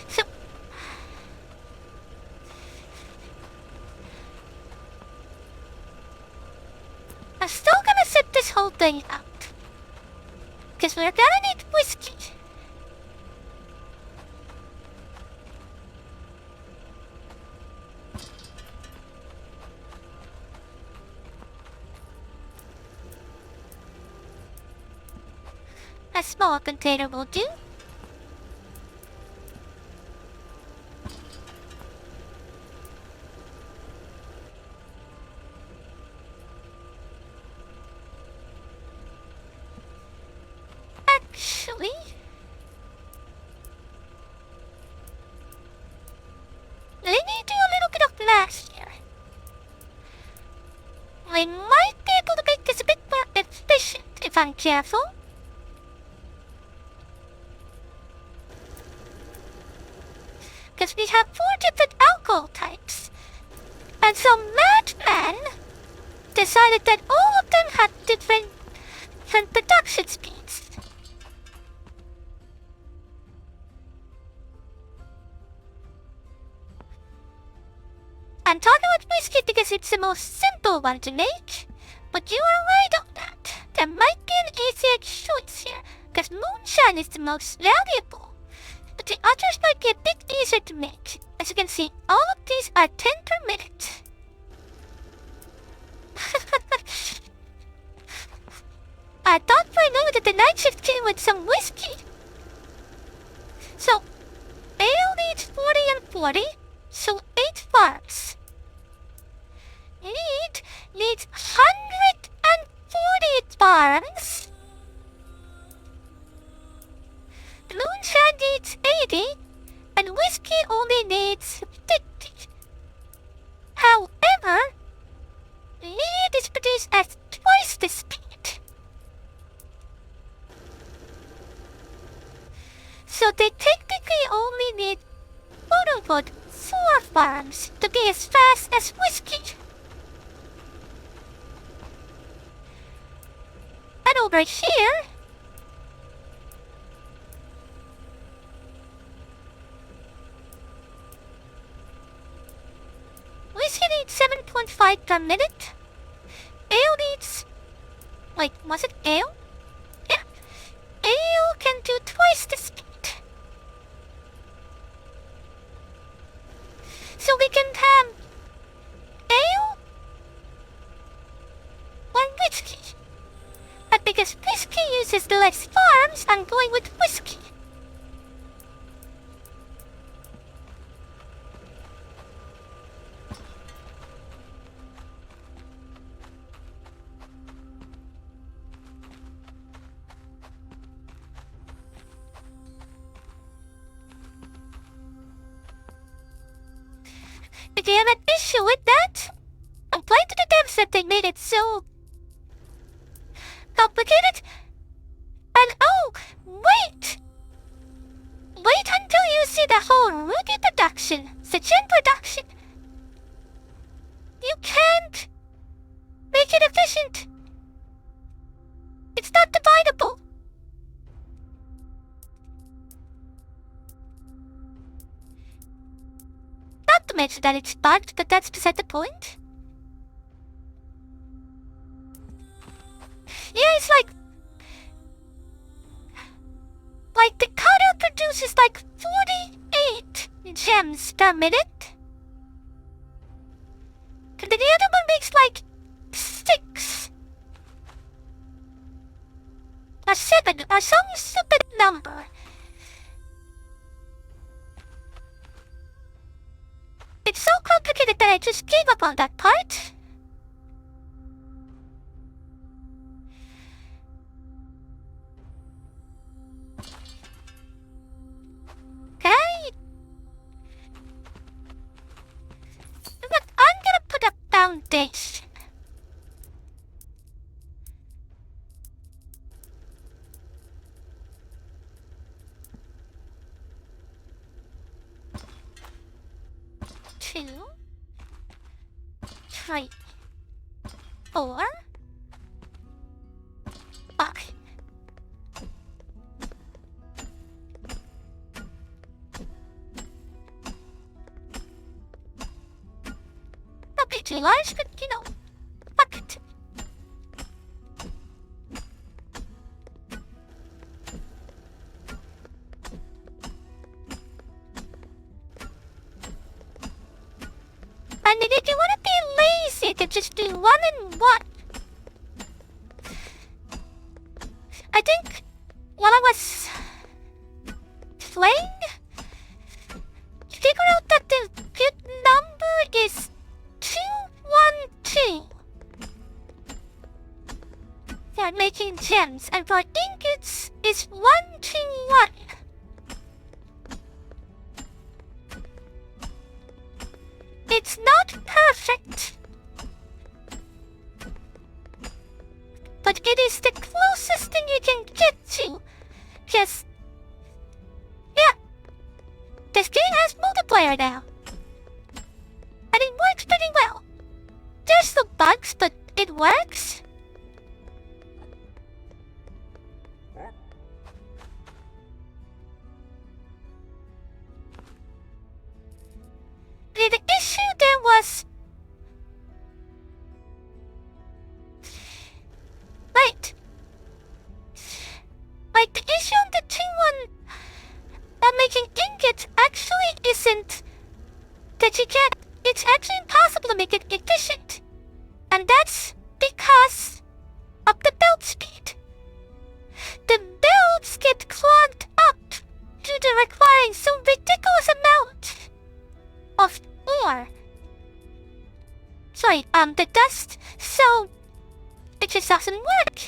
So I'm still gonna set this whole thing out. Because we're gonna need whiskey. A small container will do. Actually, let me do a little bit of math here. I might be able to make this a bit more efficient if I'm careful. Because we have 4 different alcohol types. And some madman decided that all of them had different production speeds. I'm talking about whiskey because it's the most simple one to make. But you are right on that. There might be an easier choice here, because moonshine is the most valuable. But the others might be a bit easier to make. As you can see, all of these are 10 per minute. I thought for a moment that the night shift came with some whiskey. So, ale needs 40 and 40, so 8 farms. Mead needs 140 farms. Moonshine needs 80, and whiskey only needs 50. However, mead is produced at twice the speed. So they technically only need quote-unquote 4 farms to be as fast as whiskey. And over here, whiskey needs 7.5 per minute. Ale needs... Wait, was it ale? Yeah. Ale can do twice the speed. So we can have ale or whiskey. But because whiskey uses produces less farms, I'm going with whiskey. If you have an issue with that, complain to the devs that they made it so complicated. And oh, wait! Wait until you see the whole Ruby production, the Gen production. You can't make it efficient. It's not dividable. Not to mention that it's bugged, but that's beside the point. Yeah, it's like the cutter produces like 48 gems per minute. And then the other one makes like 6. Or 7, or some stupid number. It's so complicated that I just gave up on that part. Okay. Look, I'm gonna put a foundation. Two, 3, 4, 5. Not be too large, but you know, fuck it. And if you want to be lazy, you can just do 1 and 1. I think while I was playing, figure out that the good number is 212. For making gems, and for ingots is 121. It's not perfect, but it is the closest thing you can get to. Yes. Yeah. This game has multiplayer now. And it works pretty well. There's some bugs, but it works. What? The issue there was... Wait. Like, the issue on the T1 that making ingots actually isn't that you can't... It's actually impossible to make it efficient. And that's because of the build speed. The builds get clogged up due to requiring some ridiculous amount of ore. Sorry, the dust, so it just doesn't work.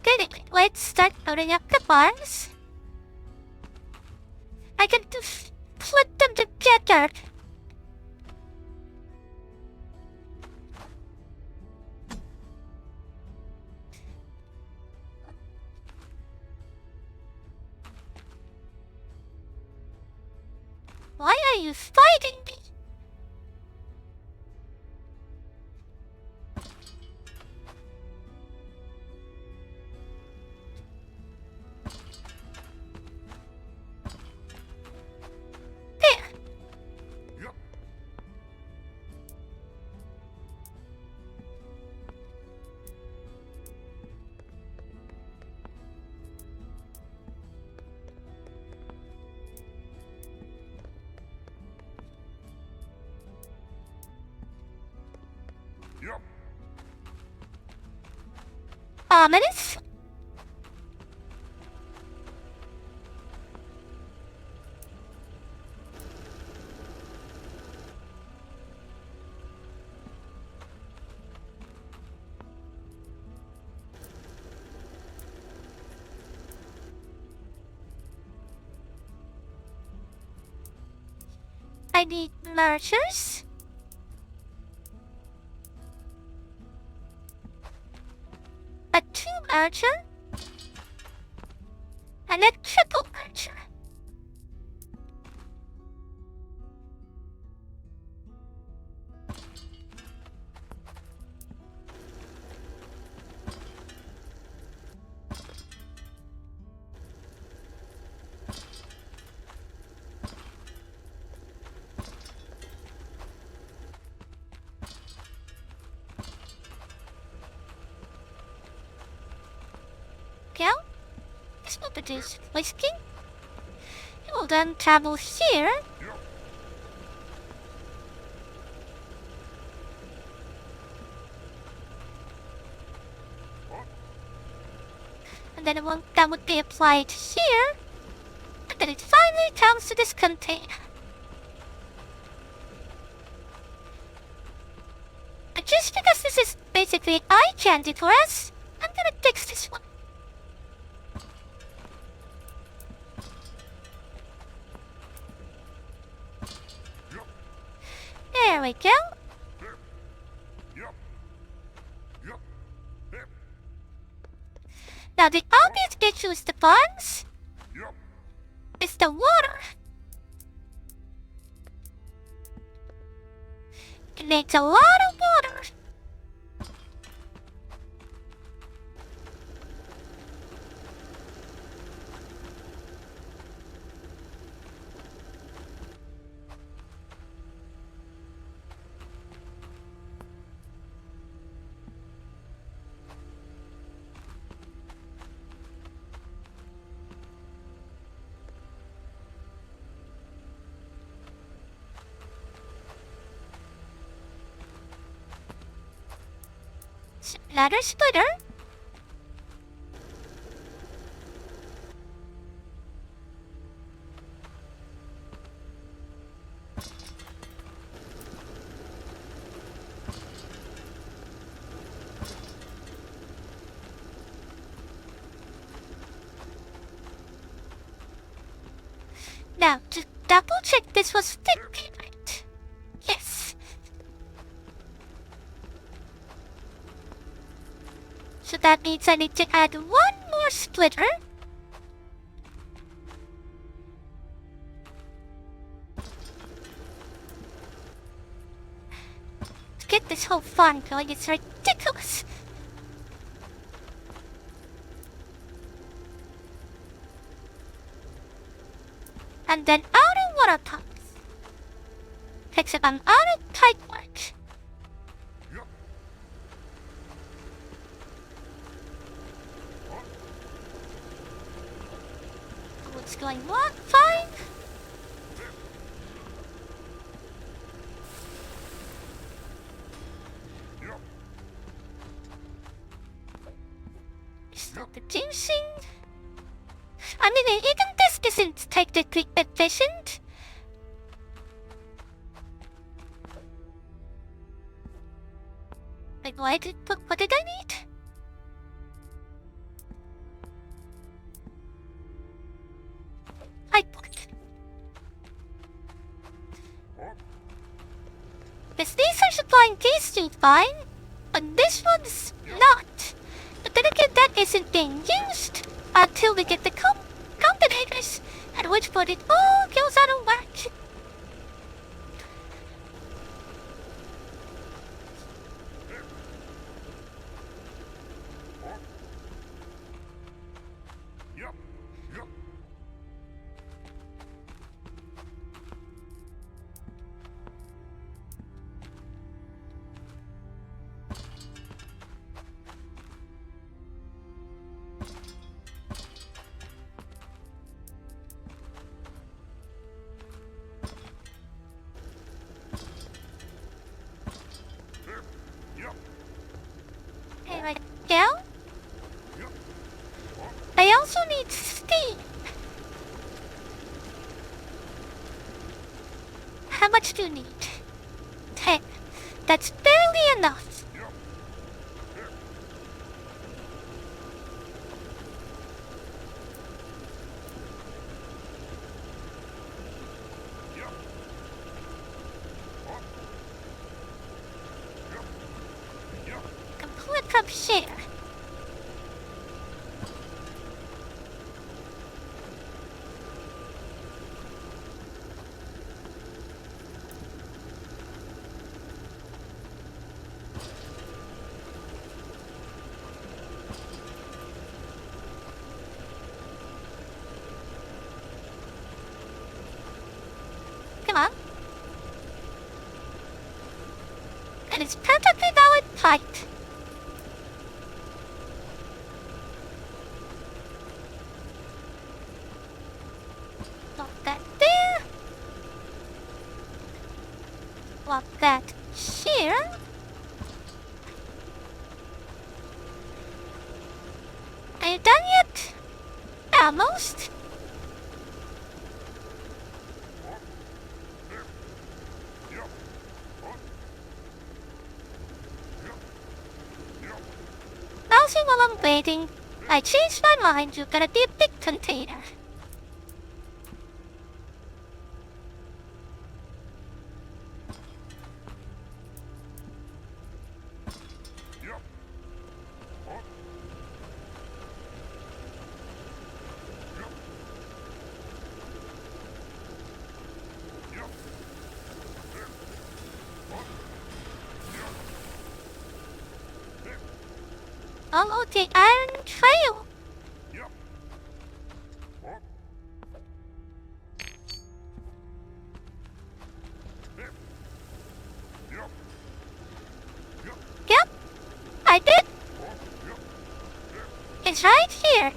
Good, let's start building up the barns. I can just put them together. Why are you fighting me? There. Yep. ominous. I need merchants. A 2 archer. And a triple archer. Go. This will produce whiskey. It will then travel here. And then that would be applied here. And then it finally comes to this container. And just because this is basically eye candy for us, I'm gonna fix this one. There we go. Now the obvious issue with the farms is the water. It needs a lot of water. Ladder splitter. Now, to double check this was fitting right. Yes. So that means I need to add one more splitter. To get this whole farm going is ridiculous. And then outer water pumps. Takes up an outer pipe work. It's going what? Fine. Still producing. I mean, even this isn't technically efficient. Like, what did I need? Because these are supplying these two fine, but this one's not. But then again, that isn't being used until we get the combinators, at which point it all goes out of whack. also need steam. How much do you need? 10. That's barely enough. Complete cup share. Come on. And it's perfectly valid pipe. Lock that there. Lock that here. Are you done yet? Almost. Also, while I'm waiting, I changed my mind. You're gonna be a big container. Follow the iron trail. Yep, I did. It's right here.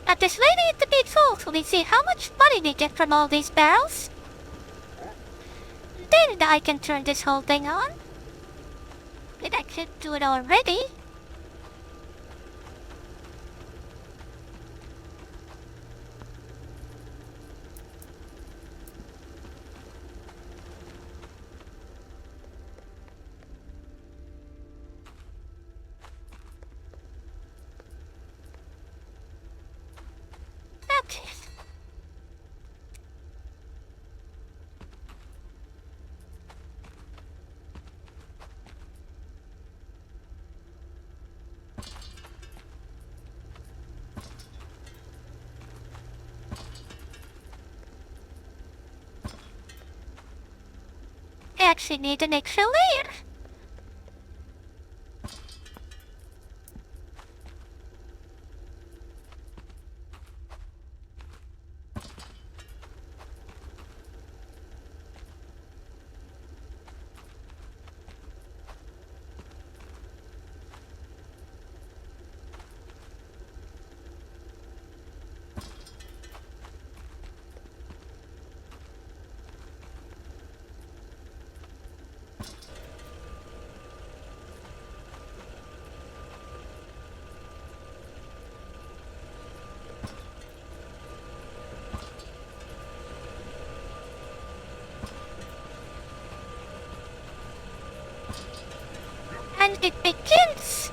Now this lady at the big vault, will we see how much money they get from all these barrels? Then I can turn this whole thing on. But I could do it already. Okay. I actually need an extra layer. And it begins.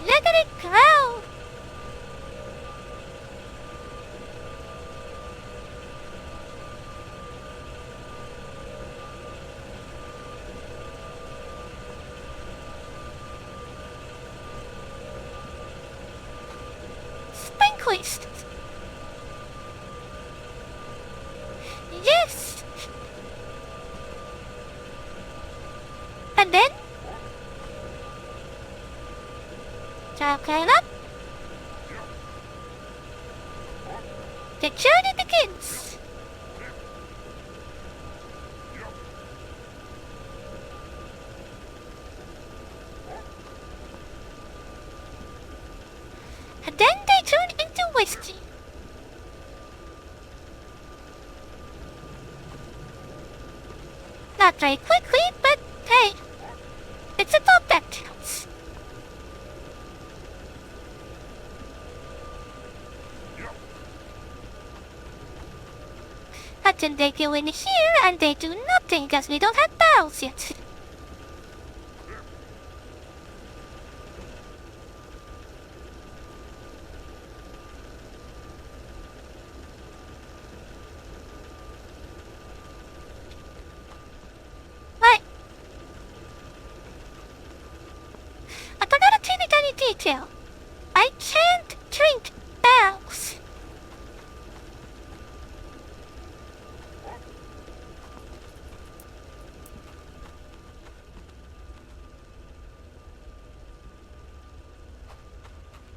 Let it go. Twist. Yes. And then circle up. The journey begins. And then they turn into whiskey. Not very quickly, but hey, it's a thought that counts. Yep. But then they go in here and they do nothing because we don't have barrels yet. Right. I forgot a teeny tiny detail. I can't drink barrels.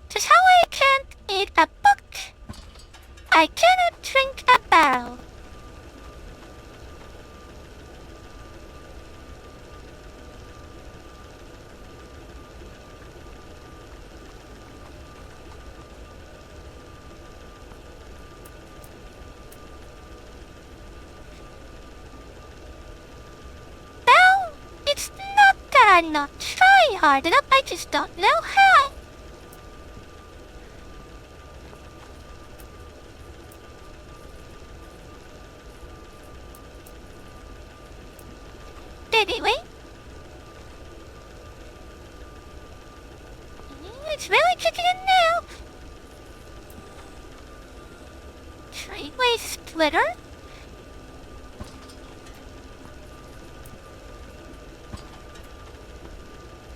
Just how I can't eat a book, I cannot drink a barrel. Now, it's not that I'm not trying hard enough, I just don't know how. Anyway, it's really kicking in now. Trainway splitter.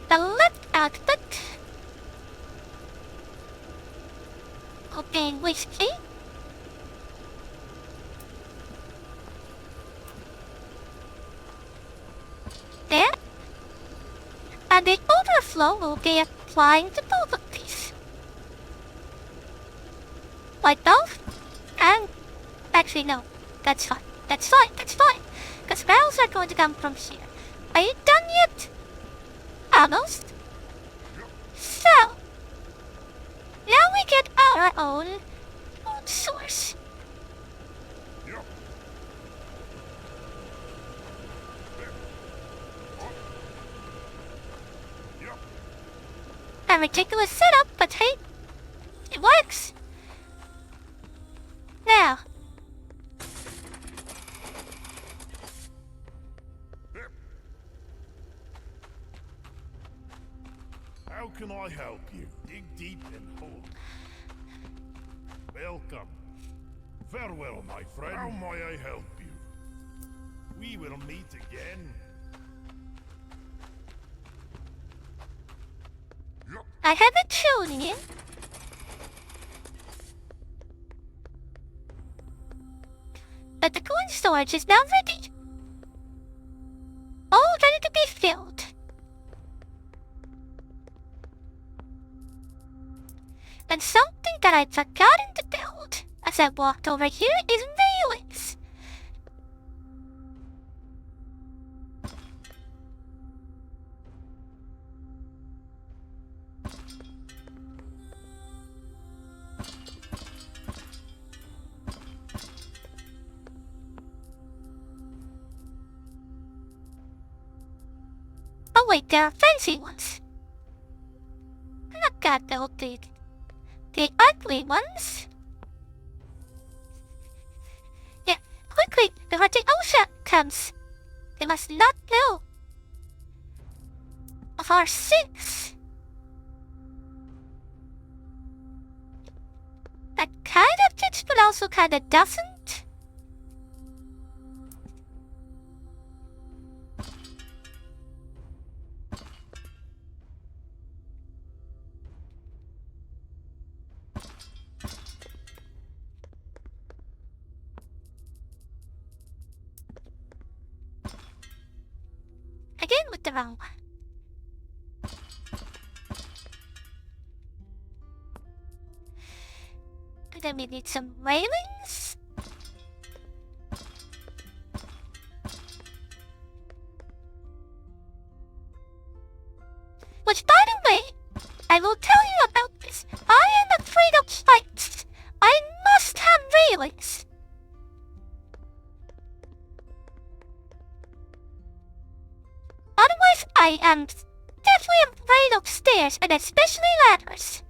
The left outlet. Open whiskey. There. And the overflow will be applying to both of these. Like both? And actually no. That's fine. That's fine. That's fine. Because barrels are going to come from here. Are you done yet? Almost. So now we get our own food source. Yep. Yep. A ridiculous setup, but hey, it works. Now, How can I help you? Dig deep and hold. Welcome. Farewell, my friend. How may I help you? We will meet again. Yep. I haven't shown you. But the coin storage is now ready. All ready to be filled. And something that I'd forgotten to build as I walked over here is railings. Oh wait, there are fancy ones. Look at the ugly ones. Yeah, quickly, before the ocean comes. They must not know of our sins. That kind of fits, but also kind of doesn't. Again with the wrong one. And then we need some railings. Which, by the way, I will tell you about this. I am a and especially ladders.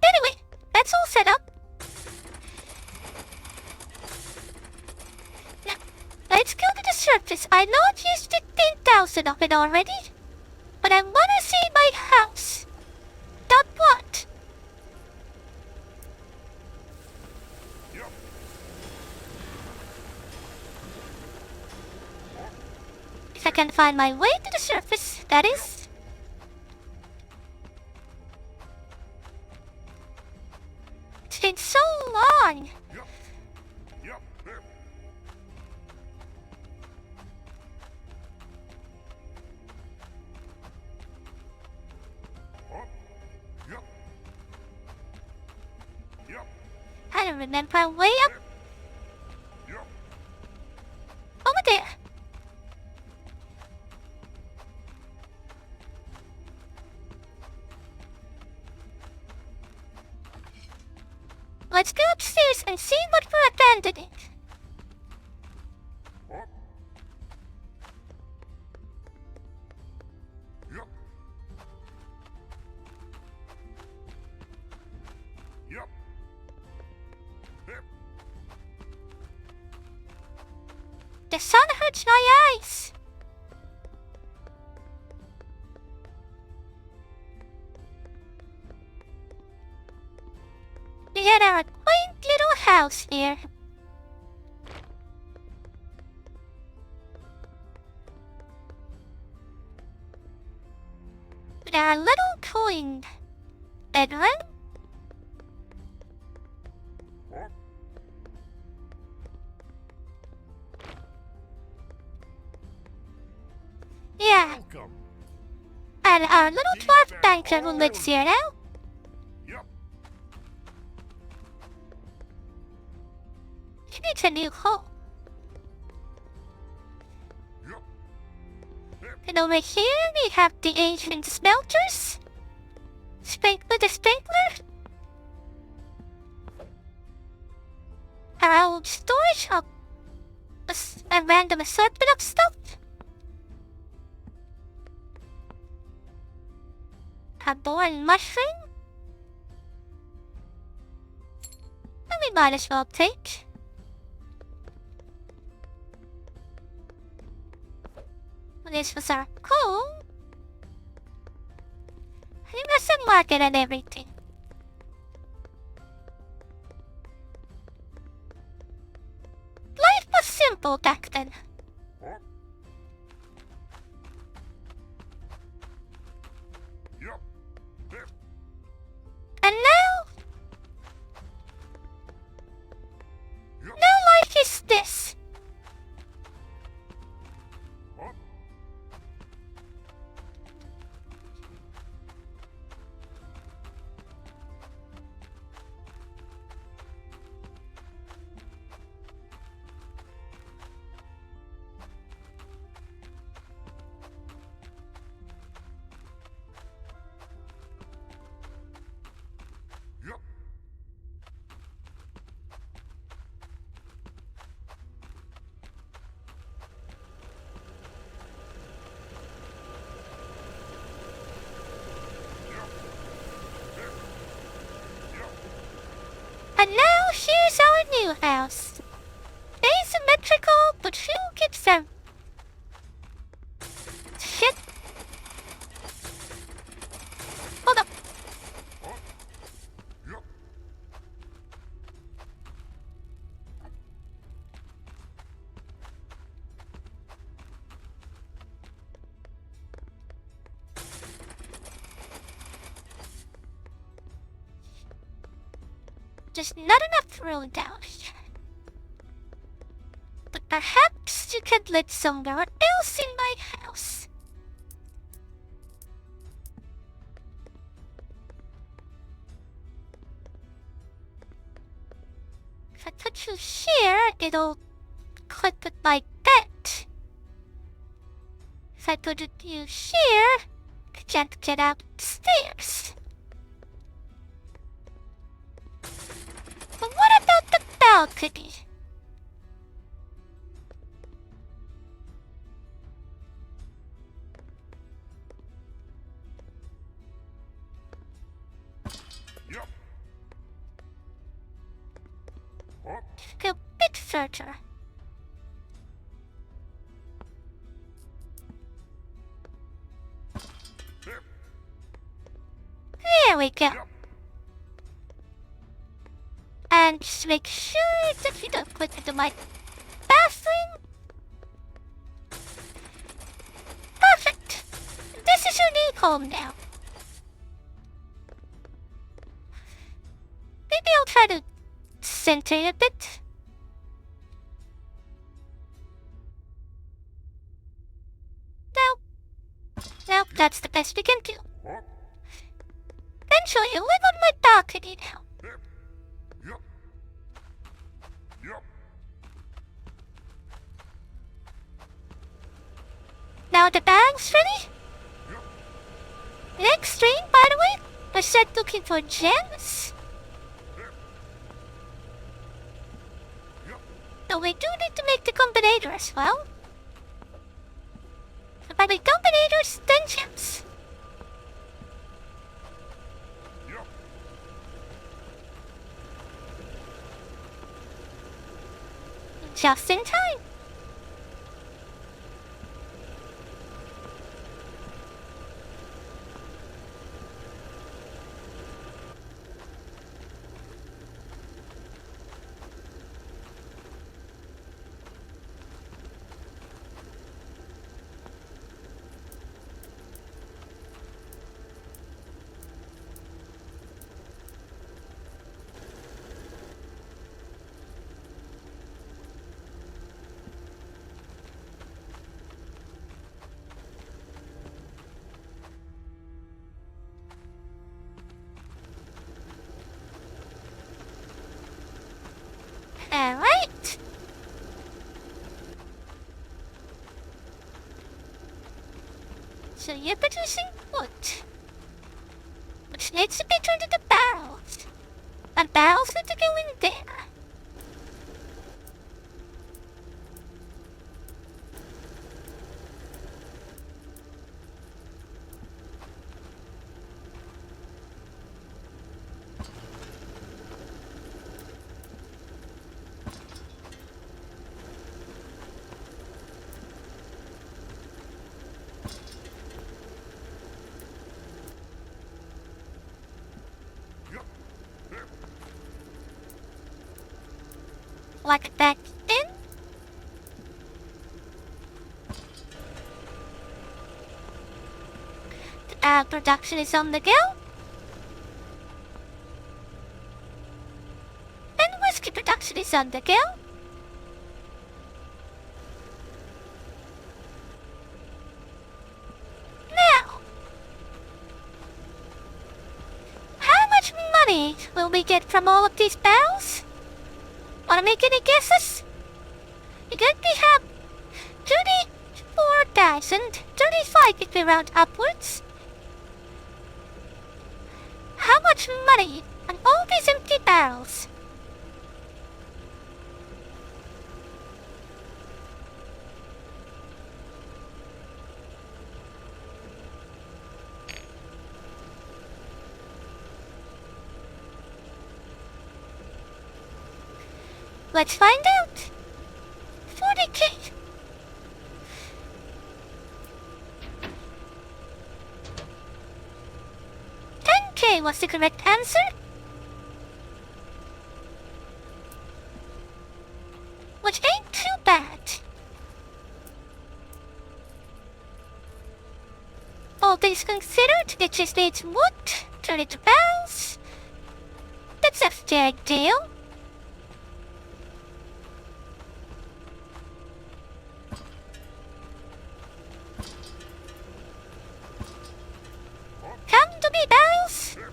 Anyway, that's all set up. Now, let's go to the surface. I know I've used 15,000 of it already, but I want to see my house. Dot what? Yup. If I can find my way to the surface, that is. It's been so long. Yup. Yup. There. Up. Yup. Yup. I don't remember my way up Yup. over there. Let's go upstairs and see what we're abandoning. Up. Yup. Yup. There. The sun hurts my eyes. We had our quaint little house here. With our little coin bedroom. Up. Yeah, Welcome. and our little dwarf banker who lives here now. Yup. He needs a new home. Yup. There. And over here we have the ancient smelters. With a sprinkler. Our old storage of a random assortment of stuff. A boring mushroom. And we might as well take. This was our coal. And there's a market and everything. Life was simple back then. Up. Yup. There. And now, Yup. no life is this. Up. Yup. And now here's our new house. Asymmetrical, but who gets them? Shit. Hold up. Up. Yup. There's not enough room down here. But perhaps you can live somewhere else in my house. If I put you here, it'll click with my bed. If I put you here, I can't get upstairs. But what about the balcony? larger. Yep. There we go. Yep. And just make sure that you don't put into my bathroom. Perfect. This is your new home now. Maybe I'll try to center it a bit. Nope, that's the best we can do. What? Eventually, you live on my balcony now. Yep. Yep. Yep. Now the bag's ready? Yep. Next stream, by the way, I said looking for gems. Yep. Yep. So we do need to make the combinator as well. By the combinators, then gems. Yep. Just in time. Alright. So you're producing wood, which needs to be turned into barrels. And barrels need to go in there. Yep. Yep. Like back in. Production is on the go. And whiskey production is on the go. Now, how much money will we get from all of these barrels? Wanna make any guesses? You could be have 34,000, 35 if we round upwards. How much money on all these empty barrels? Let's find out. 40K. $10K was the correct answer. Which ain't too bad. All things considered, it just needs wood, turn it to barrels. That's a fair deal. Come to me, barrels. Yep.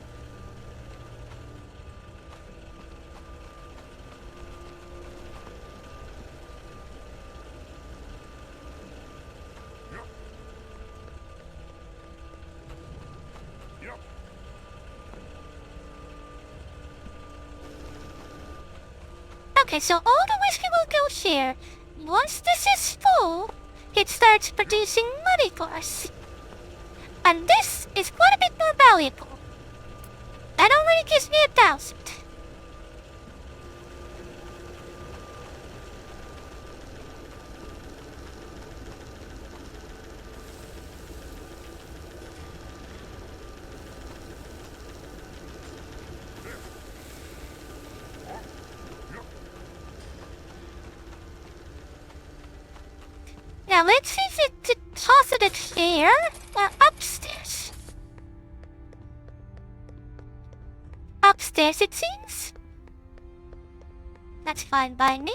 Yep. Okay, so all the whiskey will go here. Once this is full, it starts producing money for us. And this is quite a bit more valuable. That already gives me 1,000. Now let's see if it deposited here or upstairs. Upstairs, it seems. That's fine by me.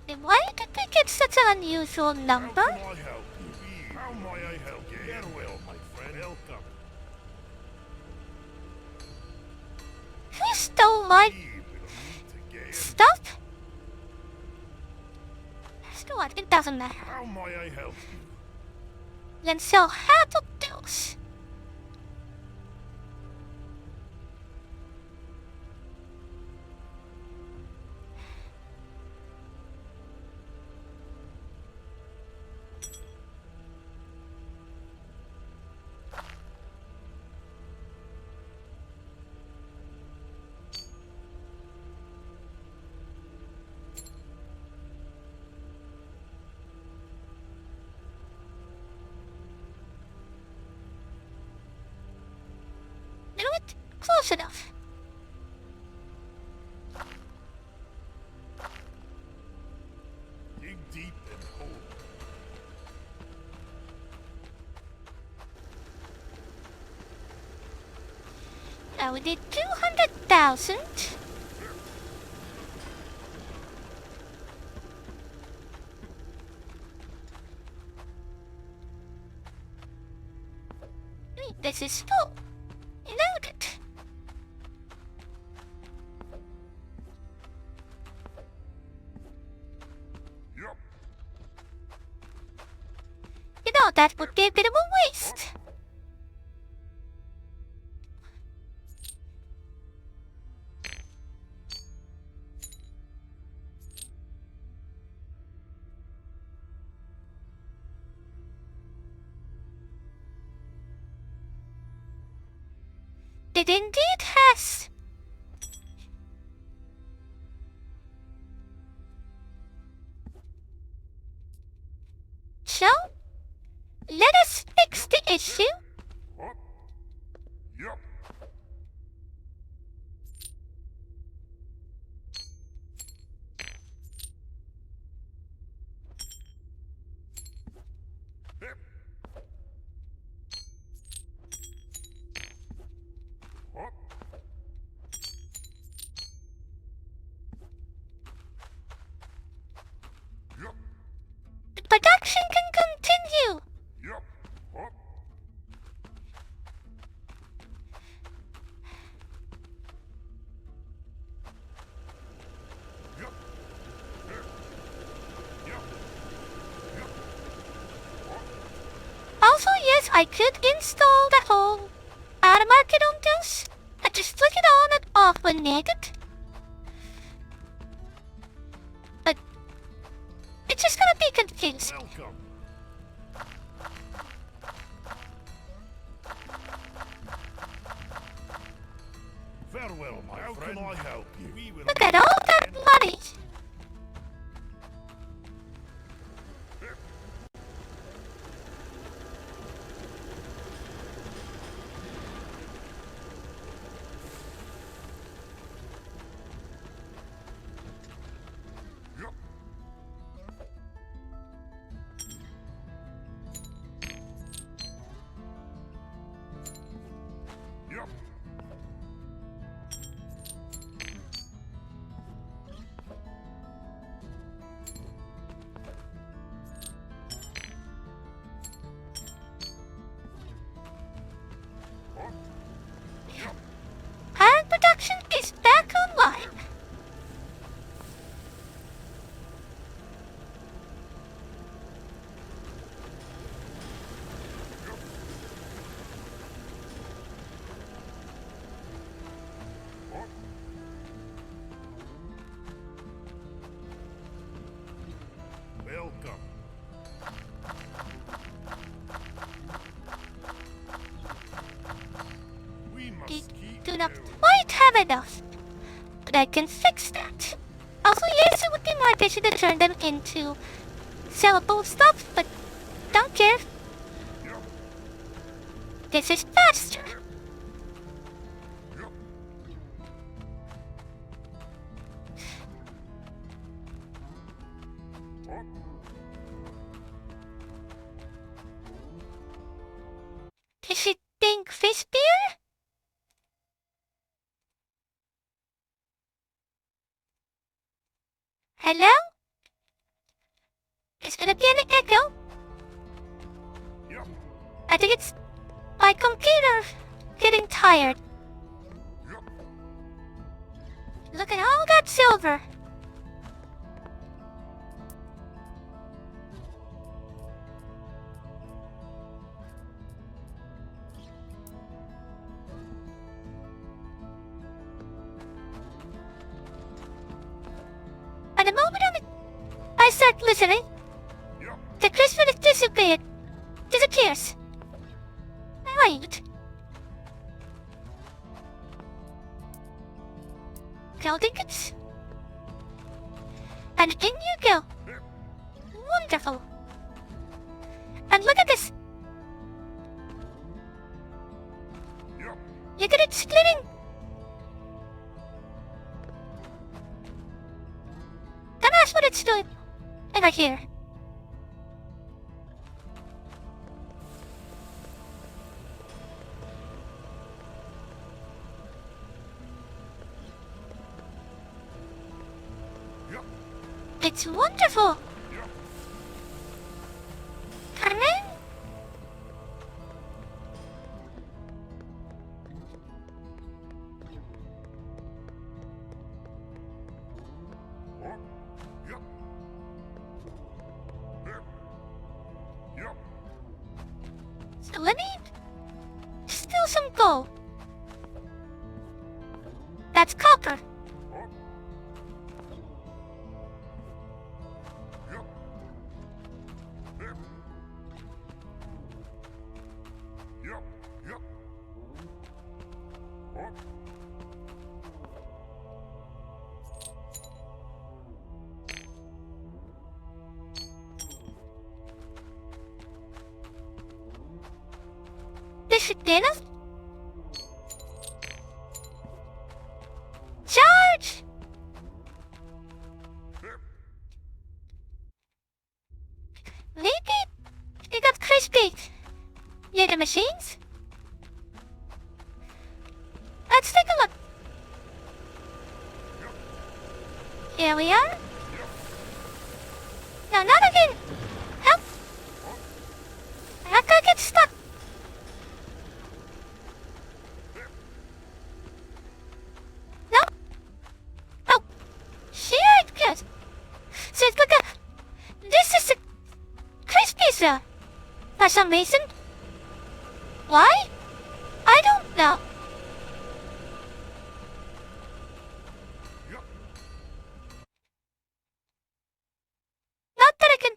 Then why did we get such an unusual number? How can I help you? How may I help you? Farewell, my friend. Welcome. Who stole my We will meet again. stuff? So what? It doesn't matter. How may I help you? Then sell half of those. You know what? Close enough. Dig deep and hold. Now we need 200,000. This is full. Loaded. Yup. You know, that would be a bit of a waste. It indeed has. So, let us fix the issue. Up. Yup. Hip. Up. Yup. The production can continue. Yup. Up. Yup. Hip. Yup. Yup. Up. Also, yes, I could install the whole aftermarket on this. I just flick it on and off when needed. But it's just gonna be confusing. Welcome. Farewell, my friend. How can I help you? We will Look at all that money. Yup. Yup. enough. But I can fix that. Also, yes, it would be my vision to turn them into sellable stuff, but don't care. This is faster. Does it think fish beer? Hello? Is it be an echo? Yep. I think it's my computer getting tired. Yep. Look at all that silver. At the moment I start listening, Yep. the crystal disappears. Right. Golden goods. And in you go. Wonderful. And look at this. Yep. Look at it splitting. That's what it's doing. Over here. Yep. It's wonderful. Yep. Come in. What? Yep. Yep. Yep. So let me steal some gold. That's copper. What? Yep. Yep. Yep. Yep. What? This should be enough. Charge! Yep. Maybe you got crispy near the machines? Let's take a look. Here we are. No, not again. Help! I'm not gonna get stuck. No? Oh, sure it could. So it's like this is a crispy zone. For some reason. Why? I don't know. Yep. Not that I can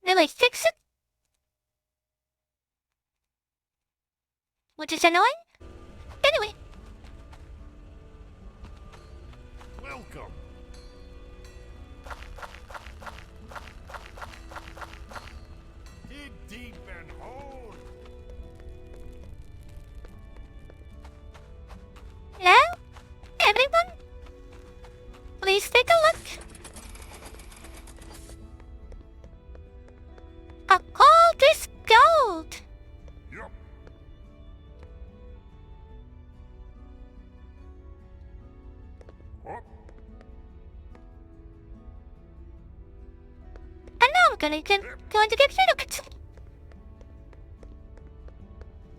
really fix it. Which is annoying. Anyway, Welcome. Dig deep and hold. hello? Everyone? Please take a look. All this gold. Yep. What? And now I'm going to get rid of it.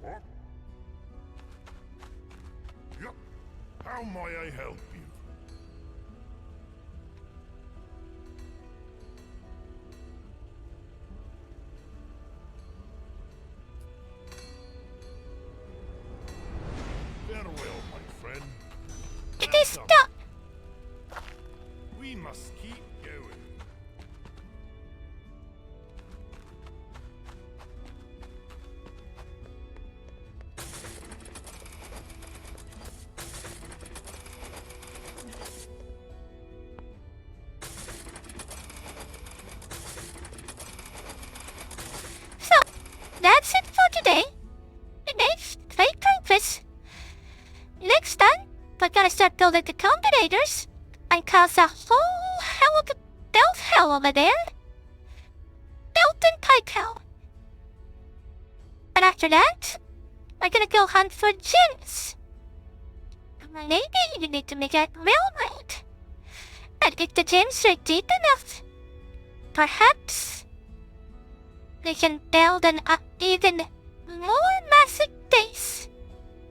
What? Yep. How may I help you? Farewell, my friend. It is Welcome. done. We must keep going. build the combinators and cause a whole hell of a build hell over there. Built in pike hell. And after that, I'm gonna go hunt for gems. Maybe you need to make a railroad. And if the gems are deep enough, perhaps we can build an even more massive base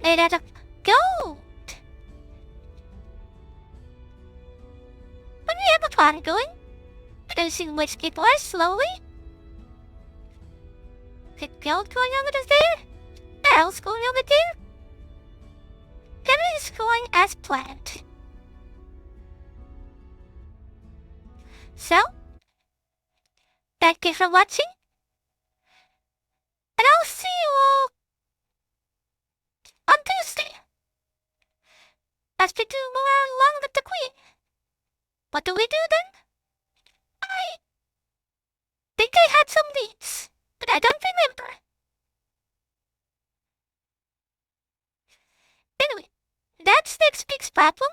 made out of gold. When we have a plan going, producing whiskey more slowly. Good gold going over there, bells going over there. Everything is going as planned. So, thank you for watching, and I'll see you all on Tuesday as we do more along with the Queen. What do we do then? I think I had some leads, but I don't remember. Anyway, that's next week's problem.